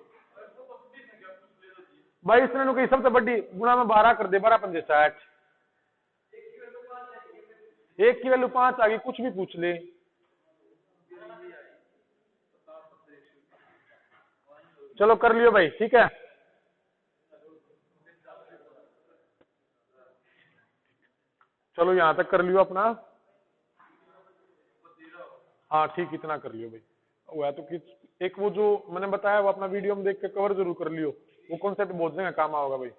भाई, इसने कही सबसे बड़ी गुणा में 12 कर दे, 12 पंजे 60, 1 की वैल्यू 5 आ गई, कुछ भी पूछ ले, चलो कर लियो भाई, ठीक है, चलो यहां तक कर लियो अपना, हाँ ठीक, इतना कर लियो भाई, वो है तो कि एक वो जो मैंने बताया वो अपना वीडियो में देख के कवर जरूर कर लियो, वो कॉन्सेप्ट बहुत जगह काम आओगा भाई।